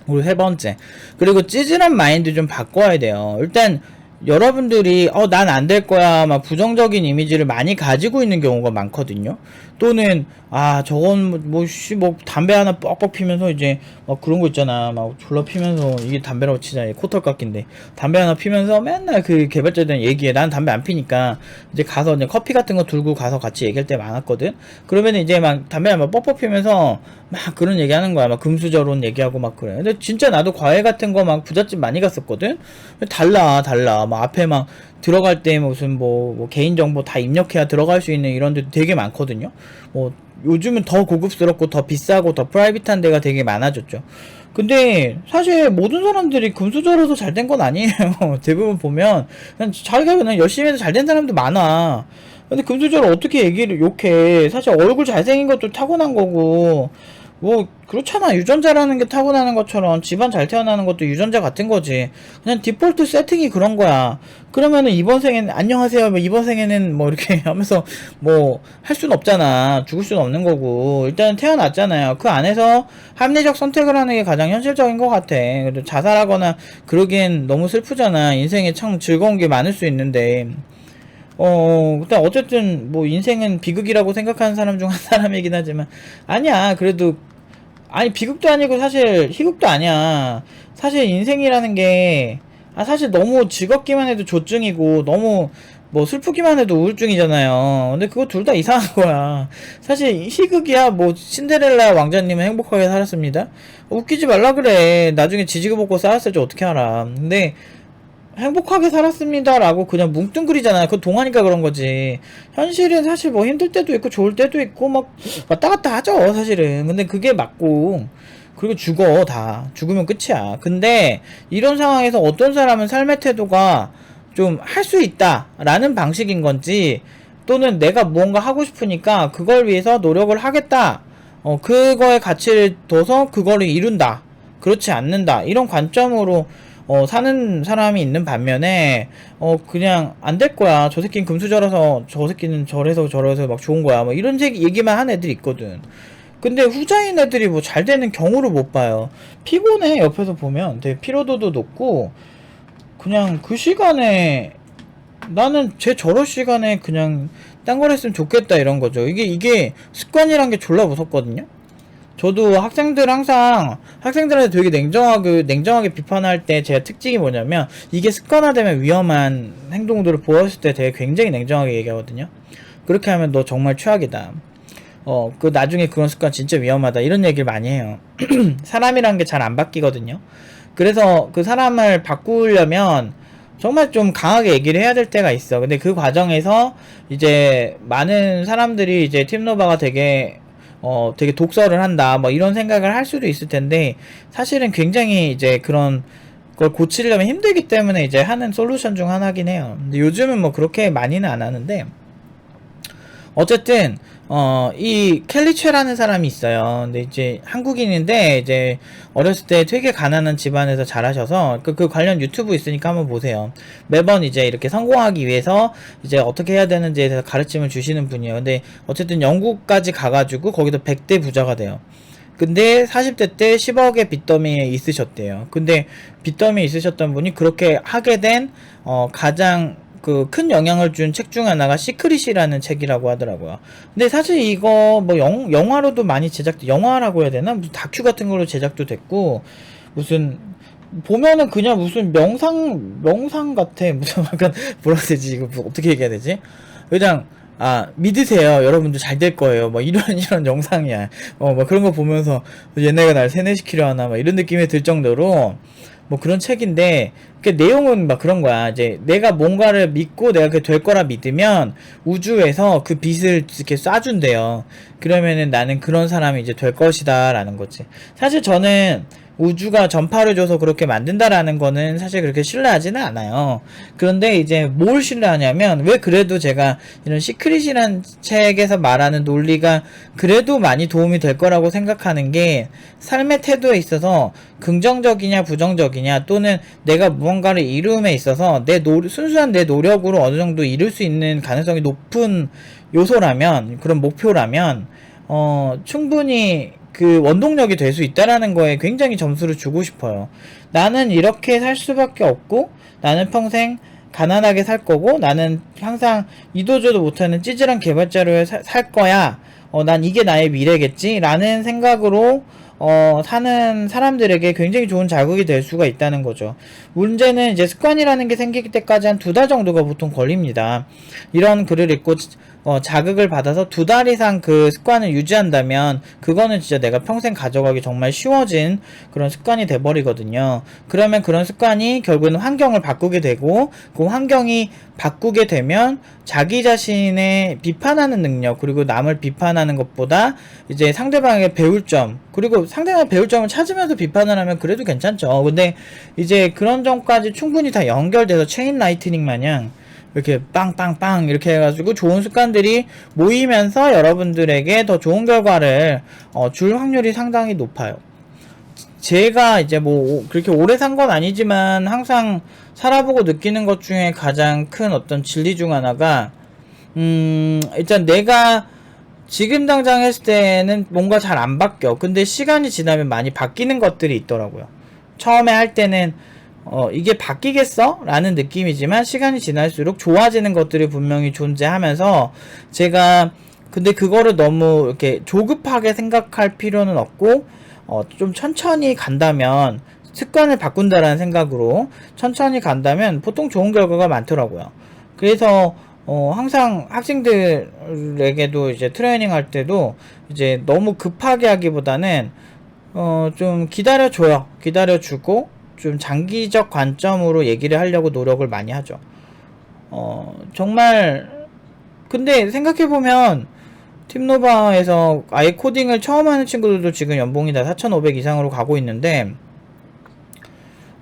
그리고 세 번째. 그리고 찌질한 마인드 좀 바꿔야 돼요. 일단, 여러분들이, 난 안 될 거야. 막 부정적인 이미지를 많이 가지고 있는 경우가 많거든요. 또는, 저건 담배 하나 뻑뻑 피면서 이제, 막 그런 거 있잖아. 막 졸라 피면서, 이게 담배라고 치자. 코털 깎인데. 담배 하나 피면서 맨날 그 개발자들은 얘기해. 난 담배 안 피니까, 이제 가서 이제 커피 같은 거 들고 가서 같이 얘기할 때 많았거든. 그러면 이제 막 담배 하나 뻑뻑 피면서, 막 그런 얘기 하는 거야. 막 금수저론 얘기하고 막 그래. 근데 진짜 나도 과외 같은 거 막 부잣집 많이 갔었거든? 달라. 막 앞에 막 들어갈 때 무슨 뭐 개인정보 다 입력해야 들어갈 수 있는 이런 데도 되게 많거든요? 요즘은 더 고급스럽고 더 비싸고 더 프라이빗한 데가 되게 많아졌죠. 근데 사실 모든 사람들이 금수저라서 잘 된 건 아니에요. 대부분 보면 자기가 그냥 열심히 해서 잘 된 사람도 많아. 근데 금수저를 어떻게 얘기를 욕해. 사실 얼굴 잘생긴 것도 타고난 거고 그렇잖아. 유전자라는 게 타고나는 것처럼 집안 잘 태어나는 것도 유전자 같은 거지. 그냥 디폴트 세팅이 그런 거야. 그러면은 이번 생에는 안녕하세요. 이번 생에는 이렇게 하면서 할 수는 없잖아. 죽을 수는 없는 거고. 일단 태어났잖아요. 그 안에서 합리적 선택을 하는 게 가장 현실적인 것 같아. 그래도 자살하거나 그러기엔 너무 슬프잖아. 인생에 참 즐거운 게 많을 수 있는데. 일단 어쨌든 인생은 비극이라고 생각하는 사람 중 한 사람이긴 하지만 아니야. 그래도 아니 비극도 아니고 사실 희극도 아니야. 사실 인생이라는 게 사실 너무 즐겁기만 해도 조증이고 너무 슬프기만 해도 우울증이잖아요. 근데 그거 둘 다 이상한 거야. 사실 희극이야. 신데렐라 왕자님은 행복하게 살았습니다. 웃기지 말라 그래. 나중에 지지고 볶고 싸웠을지 어떻게 알아. 근데 행복하게 살았습니다 라고 그냥 뭉뚱그리잖아. 그건 동화니까 그런 거지. 현실은 사실 힘들 때도 있고 좋을 때도 있고 막 왔다 갔다 하죠 사실은. 근데 그게 맞고, 그리고 다 죽으면 끝이야. 근데 이런 상황에서 어떤 사람은 삶의 태도가 좀 할 수 있다 라는 방식인 건지, 또는 내가 무언가 하고 싶으니까 그걸 위해서 노력을 하겠다, 그거에 가치를 둬서 그거를 이룬다, 그렇지 않는다, 이런 관점으로 사는 사람이 있는 반면에, 그냥 안 될 거야. 저 새끼는 금수저라서 저 새끼는 저래서 막 좋은 거야. 이런 얘기만 한 애들이 있거든. 근데 후자인 애들이 잘 되는 경우를 못 봐요. 피곤해. 옆에서 보면 되게 피로도도 높고, 그냥 그 시간에 나는 저럴 시간에 그냥 딴 걸 했으면 좋겠다 이런 거죠. 이게 습관이란 게 졸라 무섭거든요. 저도 학생들한테 되게 냉정하게 비판할 때 제가 특징이 뭐냐면, 이게 습관화되면 위험한 행동들을 보였을 때 되게 굉장히 냉정하게 얘기하거든요. 그렇게 하면 너 정말 최악이다. 나중에 그런 습관 진짜 위험하다. 이런 얘기를 많이 해요. 사람이란 게 잘 안 바뀌거든요. 그래서 그 사람을 바꾸려면 정말 좀 강하게 얘기를 해야 될 때가 있어. 근데 그 과정에서 이제 많은 사람들이 이제 팀노바가 되게 독설을 한다, 이런 생각을 할 수도 있을 텐데, 사실은 굉장히 이제 그런 걸 고치려면 힘들기 때문에 이제 하는 솔루션 중 하나긴 해요. 근데 요즘은 그렇게 많이는 안 하는데, 어쨌든 이 켈리체라는 사람이 있어요. 근데 이제 한국인인데 이제 어렸을 때 되게 가난한 집안에서 자라셔서 그 관련 유튜브 있으니까 한번 보세요. 매번 이제 이렇게 성공하기 위해서 이제 어떻게 해야 되는지에 대해서 가르침을 주시는 분이에요. 근데 어쨌든 영국까지 가가지고 거기서 100대 부자가 돼요. 근데 40대 때 10억의 빚더미에 있으셨대요. 근데 빚더미에 있으셨던 분이 그렇게 하게 된 가장 큰 영향을 준 책 중 하나가 시크릿이라는 책이라고 하더라고요. 근데 사실 이거 영화로도 많이 영화라고 해야 되나? 무슨 다큐 같은 걸로 제작도 됐고, 무슨 보면은 그냥 무슨 명상 같아. 무슨 약간 뭐라 해야 되지? 이거 어떻게 얘기해야 되지? 그냥 믿으세요. 여러분들 잘 될 거예요. 이런 영상이야. 그런 거 보면서 얘네가 날 세뇌시키려 하나, 이런 느낌이 들 정도로 그런 책인데, 그 내용은 막 그런 거야. 이제 내가 뭔가를 믿고 내가 그게 될 거라 믿으면 우주에서 그 빛을 이렇게 쏴준대요. 그러면은 나는 그런 사람이 이제 될 것이다 라는 거지. 사실 저는 우주가 전파를 줘서 그렇게 만든다라는 거는 사실 그렇게 신뢰하지는 않아요. 그런데 이제 뭘 신뢰하냐면, 왜 그래도 제가 이런 시크릿이란 책에서 말하는 논리가 그래도 많이 도움이 될 거라고 생각하는 게, 삶의 태도에 있어서 긍정적이냐 부정적이냐, 또는 내가 무언가를 이룸에 있어서 순수한 내 노력으로 어느 정도 이룰 수 있는 가능성이 높은 요소라면, 그런 목표라면 충분히 그 원동력이 될 수 있다라는 거에 굉장히 점수를 주고 싶어요. 나는 이렇게 살 수밖에 없고, 나는 평생 가난하게 살 거고, 나는 항상 이도저도 못하는 찌질한 개발자로 살 거야. 난 이게 나의 미래겠지? 라는 생각으로 사는 사람들에게 굉장히 좋은 자극이 될 수가 있다는 거죠. 문제는 이제 습관이라는 게 생길 때까지 한 2달 정도가 보통 걸립니다. 이런 글을 읽고 자극을 받아서 2달 이상 그 습관을 유지한다면 그거는 진짜 내가 평생 가져가기 정말 쉬워진 그런 습관이 돼버리거든요. 그러면 그런 습관이 결국은 환경을 바꾸게 되고, 그 환경이 바꾸게 되면 자기 자신의 비판하는 능력, 그리고 남을 비판하는 것보다 이제 상대방에게 배울 점, 그리고 상대방의 배울 점을 찾으면서 비판을 하면 그래도 괜찮죠. 근데 이제 그런 점까지 충분히 다 연결돼서 체인 라이트닝 마냥 이렇게 빵빵빵 이렇게 해가지고 좋은 습관들이 모이면서 여러분들에게 더 좋은 결과를 줄 확률이 상당히 높아요. 제가 이제 뭐 그렇게 오래 산 건 아니지만 항상 살아보고 느끼는 것 중에 가장 큰 어떤 진리 중 하나가, 일단 내가 지금 당장 했을 때는 뭔가 잘 안 바뀌어. 근데 시간이 지나면 많이 바뀌는 것들이 있더라고요. 처음에 할 때는 이게 바뀌겠어? 라는 느낌이지만 시간이 지날수록 좋아지는 것들이 분명히 존재하면서, 제가 근데 그거를 너무 이렇게 조급하게 생각할 필요는 없고, 좀 천천히 간다면, 습관을 바꾼다라는 생각으로 천천히 간다면 보통 좋은 결과가 많더라고요. 그래서 항상 학생들에게도 이제 트레이닝 할 때도 이제 너무 급하게 하기보다는 좀 기다려줘요. 기다려주고 좀 장기적 관점으로 얘기를 하려고 노력을 많이 하죠. 정말 근데 생각해보면 팀노바에서 아예 코딩을 처음 하는 친구들도 지금 연봉이 다 4,500 이상으로 가고 있는데,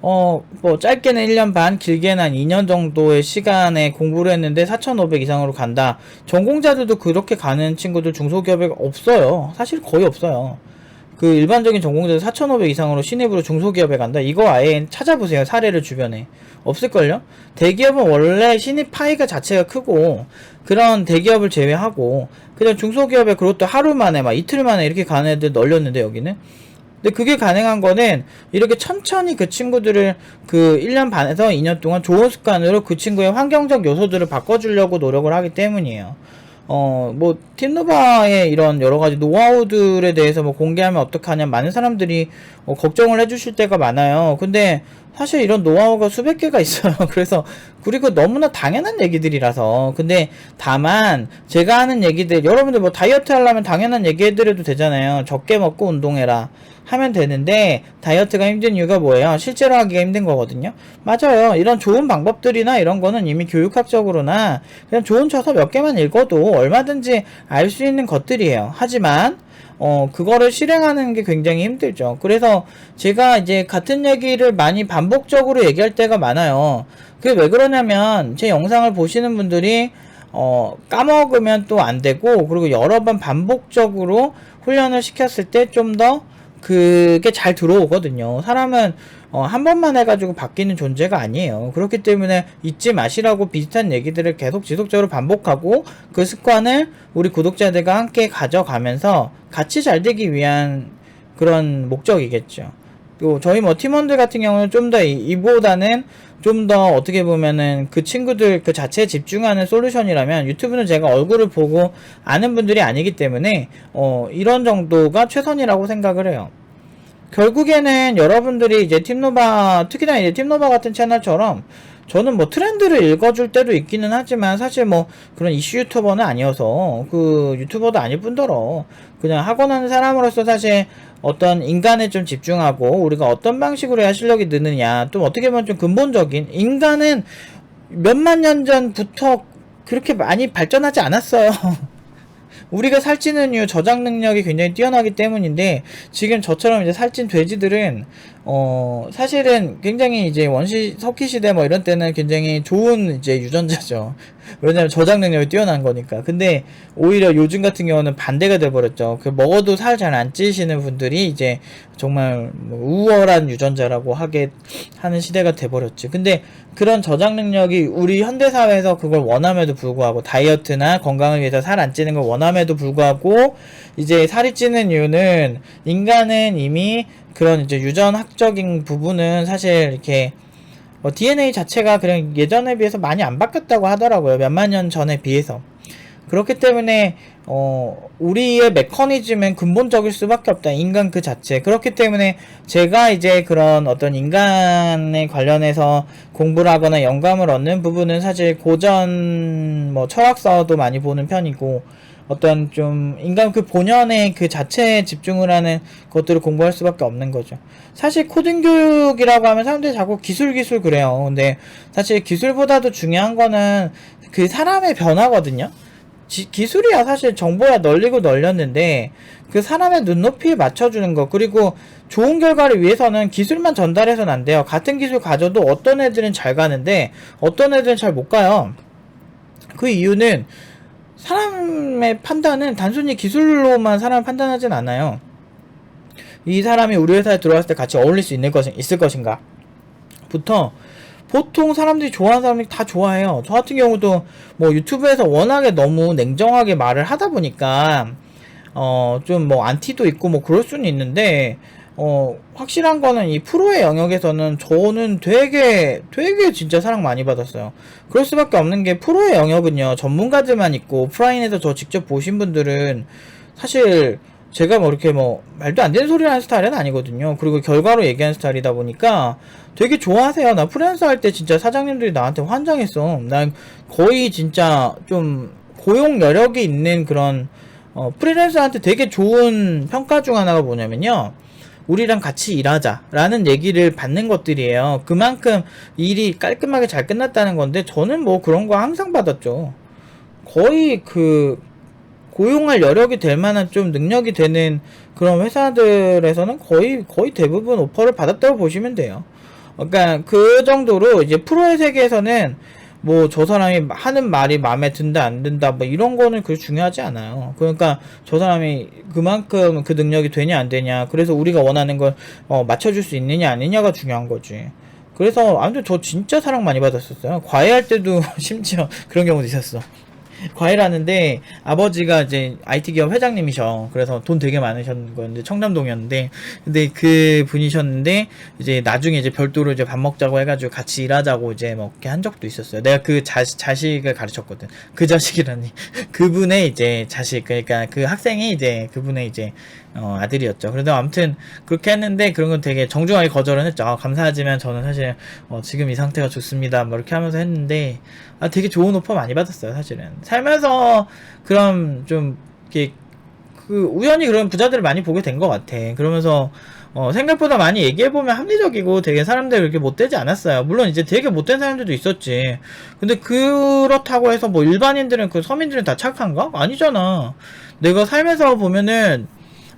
뭐 짧게는 1년 반, 길게는 한 2년 정도의 시간에 공부를 했는데 4,500 이상으로 간다. 전공자들도 그렇게 가는 친구들 중소기업에 없어요. 사실 거의 없어요. 그 일반적인 전공자들 4,500 이상으로 신입으로 중소기업에 간다. 이거 아예 찾아보세요. 사례를 주변에. 없을걸요? 대기업은 원래 신입 파이가 자체가 크고, 그런 대기업을 제외하고 그냥 중소기업에 그것도 하루 만에 막 이틀 만에 이렇게 가는 애들 널렸는데, 여기는. 근데 그게 가능한 거는 이렇게 천천히 그 친구들을 그 1년 반에서 2년 동안 좋은 습관으로 그 친구의 환경적 요소들을 바꿔주려고 노력을 하기 때문이에요. 뭐 팀노바의 이런 여러가지 노하우들에 대해서 뭐 공개하면 어떡하냐, 많은 사람들이 걱정을 해주실 때가 많아요. 근데 사실 이런 노하우가 수백 개가 있어요. 그래서 그리고 너무나 당연한 얘기들이라서. 근데 다만 제가 하는 얘기들, 여러분들 뭐 다이어트 하려면 당연한 얘기 해드려도 되잖아요. 적게 먹고 운동해라 하면 되는데, 다이어트가 힘든 이유가 뭐예요? 실제로 하기가 힘든 거거든요. 맞아요. 이런 좋은 방법들이나 이런 거는 이미 교육학적으로나 그냥 좋은 저서 몇 개만 읽어도 얼마든지 알 수 있는 것들이에요. 하지만 그거를 실행하는 게 굉장히 힘들죠. 그래서 제가 이제 같은 얘기를 많이 반복적으로 얘기할 때가 많아요. 그게 왜 그러냐면, 제 영상을 보시는 분들이 까먹으면 또 안 되고, 그리고 여러 번 반복적으로 훈련을 시켰을 때 좀 더 그게 잘 들어오거든요. 사람은 한 번만 해가지고 바뀌는 존재가 아니에요. 그렇기 때문에 잊지 마시라고 비슷한 얘기들을 계속 지속적으로 반복하고, 그 습관을 우리 구독자들과 함께 가져가면서 같이 잘 되기 위한 그런 목적이겠죠. 또 저희 뭐 팀원들 같은 경우는 좀 더 이보다는 좀 더 어떻게 보면은 그 친구들 그 자체에 집중하는 솔루션이라면, 유튜브는 제가 얼굴을 보고 아는 분들이 아니기 때문에 이런 정도가 최선이라고 생각을 해요. 결국에는 여러분들이 이제 팀노바, 특히나 이제 팀노바 같은 채널처럼 저는 뭐 트렌드를 읽어줄 때도 있기는 하지만 사실 뭐 그런 이슈 유튜버는 아니어서 그 유튜버도 아닐 뿐더러 그냥 하고 나는 사람으로서 사실 어떤 인간에 좀 집중하고 우리가 어떤 방식으로 해야 실력이 느느냐, 또 어떻게 보면 좀 근본적인, 인간은 몇만 년 전부터 그렇게 많이 발전하지 않았어요. 우리가 살찌는 이유 저장 능력이 굉장히 뛰어나기 때문인데, 지금 저처럼 이제 살찐 돼지들은 사실은 굉장히 이제 원시 석기 시대 뭐 이런 때는 굉장히 좋은 이제 유전자죠. 왜냐면 저장 능력이 뛰어난 거니까. 근데 오히려 요즘 같은 경우는 반대가 돼버렸죠. 그 먹어도 살 잘 안 찌시는 분들이 이제 정말 뭐 우월한 유전자라고 하는 시대가 돼버렸지. 근데 그런 저장 능력이 우리 현대 사회에서 그걸 원함에도 불구하고, 다이어트나 건강을 위해서 살 안 찌는 걸 원함에도 불구하고 이제 살이 찌는 이유는, 인간은 이미 그런 이제 유전학적인 부분은 사실 이렇게 DNA 자체가 그냥 예전에 비해서 많이 안 바뀌었다고 하더라고요. 몇만 년 전에 비해서. 그렇기 때문에 우리의 메커니즘은 근본적일 수밖에 없다. 인간 그 자체. 그렇기 때문에 제가 이제 그런 어떤 인간에 관련해서 공부를 하거나 영감을 얻는 부분은 사실 고전 뭐 철학서도 많이 보는 편이고, 어떤 좀 인간 그 본연의 그 자체에 집중을 하는 것들을 공부할 수밖에 없는 거죠. 사실 코딩 교육이라고 하면 사람들이 자꾸 기술 그래요. 근데 사실 기술보다도 중요한 거는 그 사람의 변화거든요. 기술이야 사실 정보야 널리고 널렸는데, 그 사람의 눈높이에 맞춰주는 거, 그리고 좋은 결과를 위해서는 기술만 전달해서는 안 돼요. 같은 기술 가져도 어떤 애들은 잘 가는데 어떤 애들은 잘 못 가요. 그 이유는 사람의 판단은 단순히 기술로만 사람을 판단하진 않아요. 이 사람이 우리 회사에 들어왔을 때 같이 어울릴 수 있을 것인가 부터, 보통 사람들이 좋아하는 사람이 다 좋아해요. 저 같은 경우도 뭐 유튜브에서 워낙에 너무 냉정하게 말을 하다 보니까 좀 뭐 안티도 있고 뭐 그럴 수는 있는데, 확실한 거는 이 프로의 영역에서는 저는 되게 진짜 사랑 많이 받았어요. 그럴 수밖에 없는 게, 프로의 영역은요 전문가들만 있고, 오프라인에서 저 직접 보신 분들은 사실 제가 뭐 이렇게 뭐 말도 안 되는 소리를 하는 스타일은 아니거든요. 그리고 결과로 얘기하는 스타일이다 보니까 되게 좋아하세요. 나 프리랜서 할 때 진짜 사장님들이 나한테 환장했어. 난 거의 진짜 좀 고용 여력이 있는 그런 프리랜서한테 되게 좋은 평가 중 하나가 뭐냐면요, 우리랑 같이 일하자 라는 얘기를 받는 것들이에요. 그만큼 일이 깔끔하게 잘 끝났다는 건데, 저는 뭐 그런 거 항상 받았죠. 거의 그 고용할 여력이 될 만한 좀 능력이 되는 그런 회사들에서는 거의 대부분 오퍼를 받았다고 보시면 돼요. 그러니까 그 정도로 이제 프로의 세계에서는 뭐 저 사람이 하는 말이 마음에 든다 안 든다 뭐 이런 거는 그렇게 중요하지 않아요. 그러니까 저 사람이 그만큼 그 능력이 되냐 안 되냐, 그래서 우리가 원하는 걸 맞춰줄 수 있느냐 아니냐가 중요한 거지. 그래서 아무튼 저 진짜 사랑 많이 받았었어요. 과외할 때도 심지어 그런 경우도 있었어. 과외하는데 아버지가 이제 IT 기업 회장님이셔. 그래서 돈 되게 많으셨는 거였는데, 청담동이었는데, 근데 그 분이셨는데 이제 나중에 이제 별도로 이제 밥 먹자고 해가지고 같이 일하자고 이제 뭐 이렇게 한 적도 있었어요. 내가 그 자식을 가르쳤거든. 그 자식이라니. 그분의 이제 자식, 그러니까 그 학생이 이제 그분의 이제 아들이었죠. 그래도 아무튼 그렇게 했는데, 그런 건 되게 정중하게 거절은 했죠. 감사하지만 저는 사실 지금 이 상태가 좋습니다 뭐 이렇게 하면서 했는데, 되게 좋은 오퍼 많이 받았어요. 사실은 살면서 그럼 좀 이렇게 그 우연히 그런 부자들을 많이 보게 된 것 같아. 그러면서 생각보다 많이 얘기해보면 합리적이고 되게 사람들 그렇게 못되지 않았어요. 물론 이제 되게 못된 사람들도 있었지. 근데 그렇다고 해서 뭐 일반인들은, 그 서민들은 다 착한가? 아니잖아. 내가 살면서 보면은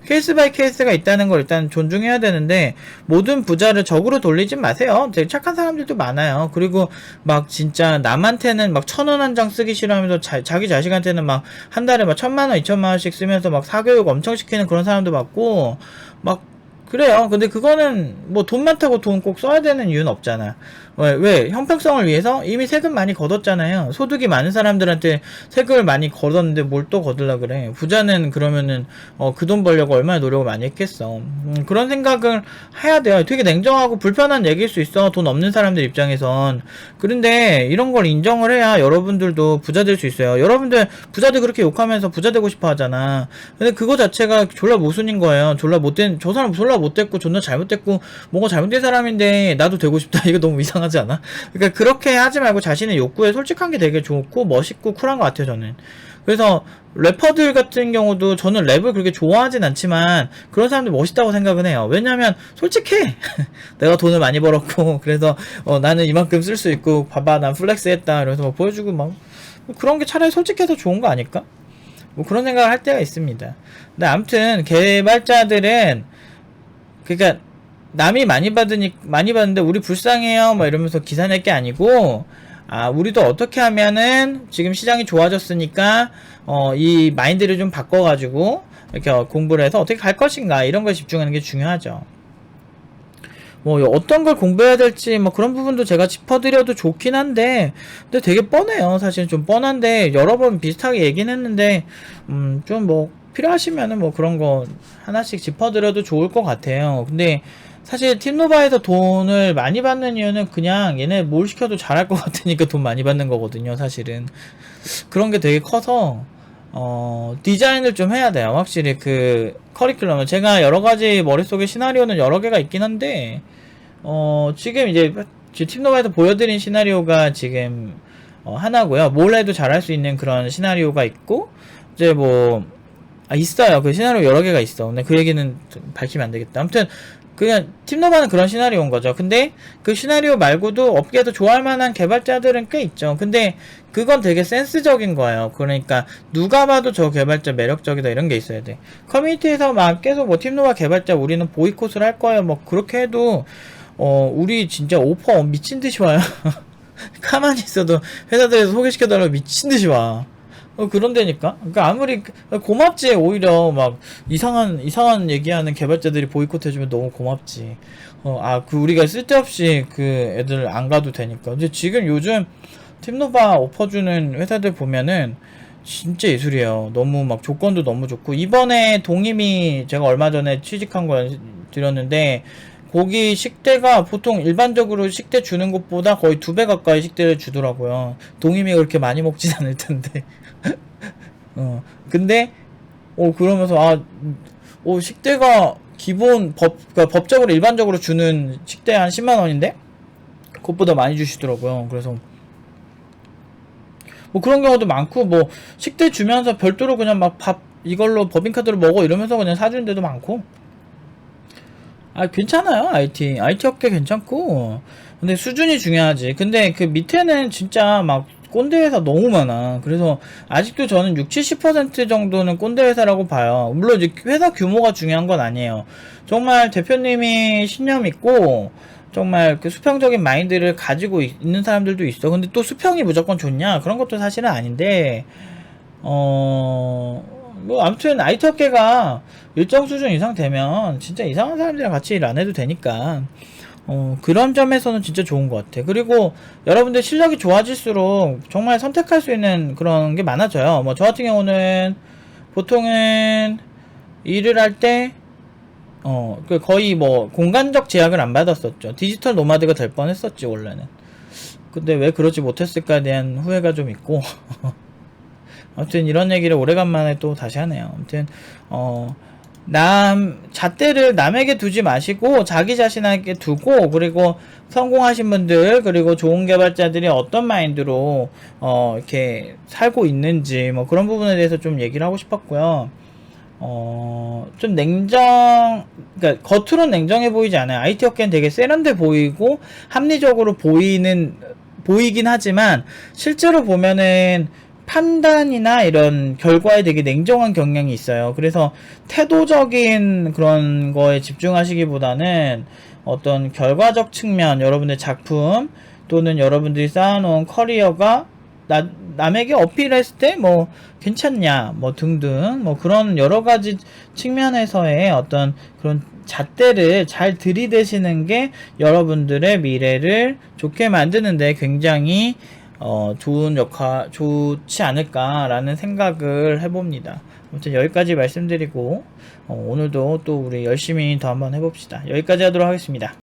케이스 바이 케이스가 있다는 걸 일단 존중해야 되는데, 모든 부자를 적으로 돌리진 마세요. 되게 착한 사람들도 많아요. 그리고 막 진짜 남한테는 막 1,000원 한 장 쓰기 싫어하면서 자기 자식한테는 막 한 달에 막 1,000만 원, 2,000만 원씩 쓰면서 막 사교육 엄청 시키는 그런 사람도 많고 막 그래요. 근데 그거는 뭐 돈 많다고 돈 꼭 써야 되는 이유는 없잖아. 왜? 형평성을 위해서 이미 세금 많이 걷었잖아요. 소득이 많은 사람들한테 세금을 많이 걷었는데 뭘 또 걷으려 그래. 부자는 그러면은 그 돈 벌려고 얼마나 노력을 많이 했겠어. 그런 생각을 해야 돼요. 되게 냉정하고 불편한 얘기일 수 있어, 돈 없는 사람들 입장에선. 그런데 이런 걸 인정을 해야 여러분들도 부자 될 수 있어요. 여러분들 부자들 그렇게 욕하면서 부자 되고 싶어 하잖아. 근데 그거 자체가 졸라 모순인 거예요. 졸라 못된, 저 사람 졸라 못됐고 존나 잘못됐고 뭐가 잘못된 사람인데 나도 되고 싶다. 이거 너무 이상한 이상하지 않아? 그러니까 그렇게 하지 말고 자신의 욕구에 솔직한 게 되게 좋고 멋있고 쿨한 것 같아요, 저는. 그래서 래퍼들 같은 경우도 저는 랩을 그렇게 좋아하진 않지만 그런 사람들 멋있다고 생각은 해요. 왜냐면 솔직해. 내가 돈을 많이 벌었고 그래서 나는 이만큼 쓸 수 있고 봐봐 난 플렉스 했다 이러면서 막 보여주고 막 그런 게 차라리 솔직해서 좋은 거 아닐까? 뭐 그런 생각을 할 때가 있습니다. 근데 아무튼 개발자들은 그러니까 남이 많이 받는데 우리 불쌍해요 막 이러면서 기사 낼 게 아니고 우리도 어떻게 하면은 지금 시장이 좋아졌으니까 이 마인드를 좀 바꿔가지고 이렇게 공부를 해서 어떻게 갈 것인가 이런 걸 집중하는 게 중요하죠. 뭐 어떤 걸 공부해야 될지 뭐 그런 부분도 제가 짚어드려도 좋긴 한데 근데 되게 뻔해요. 사실 좀 뻔한데 여러 번 비슷하게 얘기는 했는데 좀 뭐 필요하시면은 뭐 그런 거 하나씩 짚어드려도 좋을 것 같아요. 근데 사실 팀노바에서 돈을 많이 받는 이유는 그냥 얘네 뭘 시켜도 잘할 것 같으니까 돈 많이 받는 거거든요. 사실은 그런 게 되게 커서 디자인을 좀 해야 돼요. 확실히 그 커리큘럼을 제가 여러 가지 머릿속에 시나리오는 여러 개가 있긴 한데 지금 이제 팀노바에서 보여드린 시나리오가 지금 하나고요. 뭘 해도 잘할 수 있는 그런 시나리오가 있고 이제 뭐 있어요. 그 시나리오 여러 개가 있어. 근데 그 얘기는 밝히면 안 되겠다. 아무튼 그냥 팀노바는 그런 시나리오인 거죠. 근데 그 시나리오 말고도 업계에서 좋아할 만한 개발자들은 꽤 있죠. 근데 그건 되게 센스적인 거예요. 그러니까 누가 봐도 저 개발자 매력적이다 이런 게 있어야 돼. 커뮤니티에서 막 계속 뭐 팀노바 개발자 우리는 보이콧을 할 거예요. 뭐 그렇게 해도 우리 진짜 오퍼 미친듯이 와요. 가만히 있어도 회사들에서 소개시켜달라고 미친듯이 와. 그런데니까. 그러니까 아무리 고맙지. 오히려 막 이상한 얘기하는 개발자들이 보이콧 해주면 너무 고맙지. 그 우리가 쓸데없이 그 애들 안 가도 되니까. 근데 지금 요즘 팀노바 오퍼 주는 회사들 보면은 진짜 예술이에요. 너무 막 조건도 너무 좋고 이번에 동임이 제가 얼마 전에 취직한 거 드렸는데 거기 식대가 보통 일반적으로 식대 주는 것보다 거의 2배 가까이 식대를 주더라고요. 동임이 그렇게 많이 먹진 않을 텐데. 근데 그러면서 식대가 기본 그러니까 법적으로 일반적으로 주는 식대 한 10만 원인데 그것보다 많이 주시더라고요. 그래서 뭐 그런 경우도 많고 뭐 식대 주면서 별도로 그냥 막 밥 이걸로 법인카드로 먹어 이러면서 그냥 사주는 데도 많고 괜찮아요. IT 업계 괜찮고 근데 수준이 중요하지. 근데 그 밑에는 진짜 막 꼰대 회사 너무 많아. 그래서 아직도 저는 60-70% 정도는 꼰대 회사라고 봐요. 물론 이제 회사 규모가 중요한 건 아니에요. 정말 대표님이 신념 있고 정말 그 수평적인 마인드를 가지고 있는 사람들도 있어. 근데 또 수평이 무조건 좋냐? 그런 것도 사실은 아닌데 뭐 아무튼 IT 업계가 일정 수준 이상 되면 진짜 이상한 사람들이랑 같이 일 안 해도 되니까 그런 점에서는 진짜 좋은 것 같아. 그리고 여러분들 실력이 좋아질수록 정말 선택할 수 있는 그런 게 많아져요. 뭐 저 같은 경우는 보통은 일을 할 때 거의 뭐 공간적 제약을 안 받았었죠. 디지털 노마드가 될 뻔했었지 원래는. 근데 왜 그러지 못했을까에 대한 후회가 좀 있고 아무튼 이런 얘기를 오래간만에 또 다시 하네요. 아무튼 잣대를 남에게 두지 마시고 자기 자신에게 두고 그리고 성공하신 분들 그리고 좋은 개발자들이 어떤 마인드로 이렇게 살고 있는지 뭐 그런 부분에 대해서 좀 얘기를 하고 싶었고요. 좀 그러니까 겉으로는 냉정해 보이지 않아요. IT 업계는 되게 세련돼 보이고 합리적으로 보이긴 하지만 실제로 보면은 판단이나 이런 결과에 되게 냉정한 경향이 있어요. 그래서 태도적인 그런 거에 집중하시기보다는 어떤 결과적 측면, 여러분의 작품 또는 여러분들이 쌓아놓은 커리어가 남에게 어필했을 때 뭐 괜찮냐 뭐 등등 뭐 그런 여러가지 측면에서의 어떤 그런 잣대를 잘 들이대시는 게 여러분들의 미래를 좋게 만드는데 굉장히 좋지 않을까라는 생각을 해봅니다. 아무튼 여기까지 말씀드리고 오늘도 또 우리 열심히 더 한번 해봅시다. 여기까지 하도록 하겠습니다.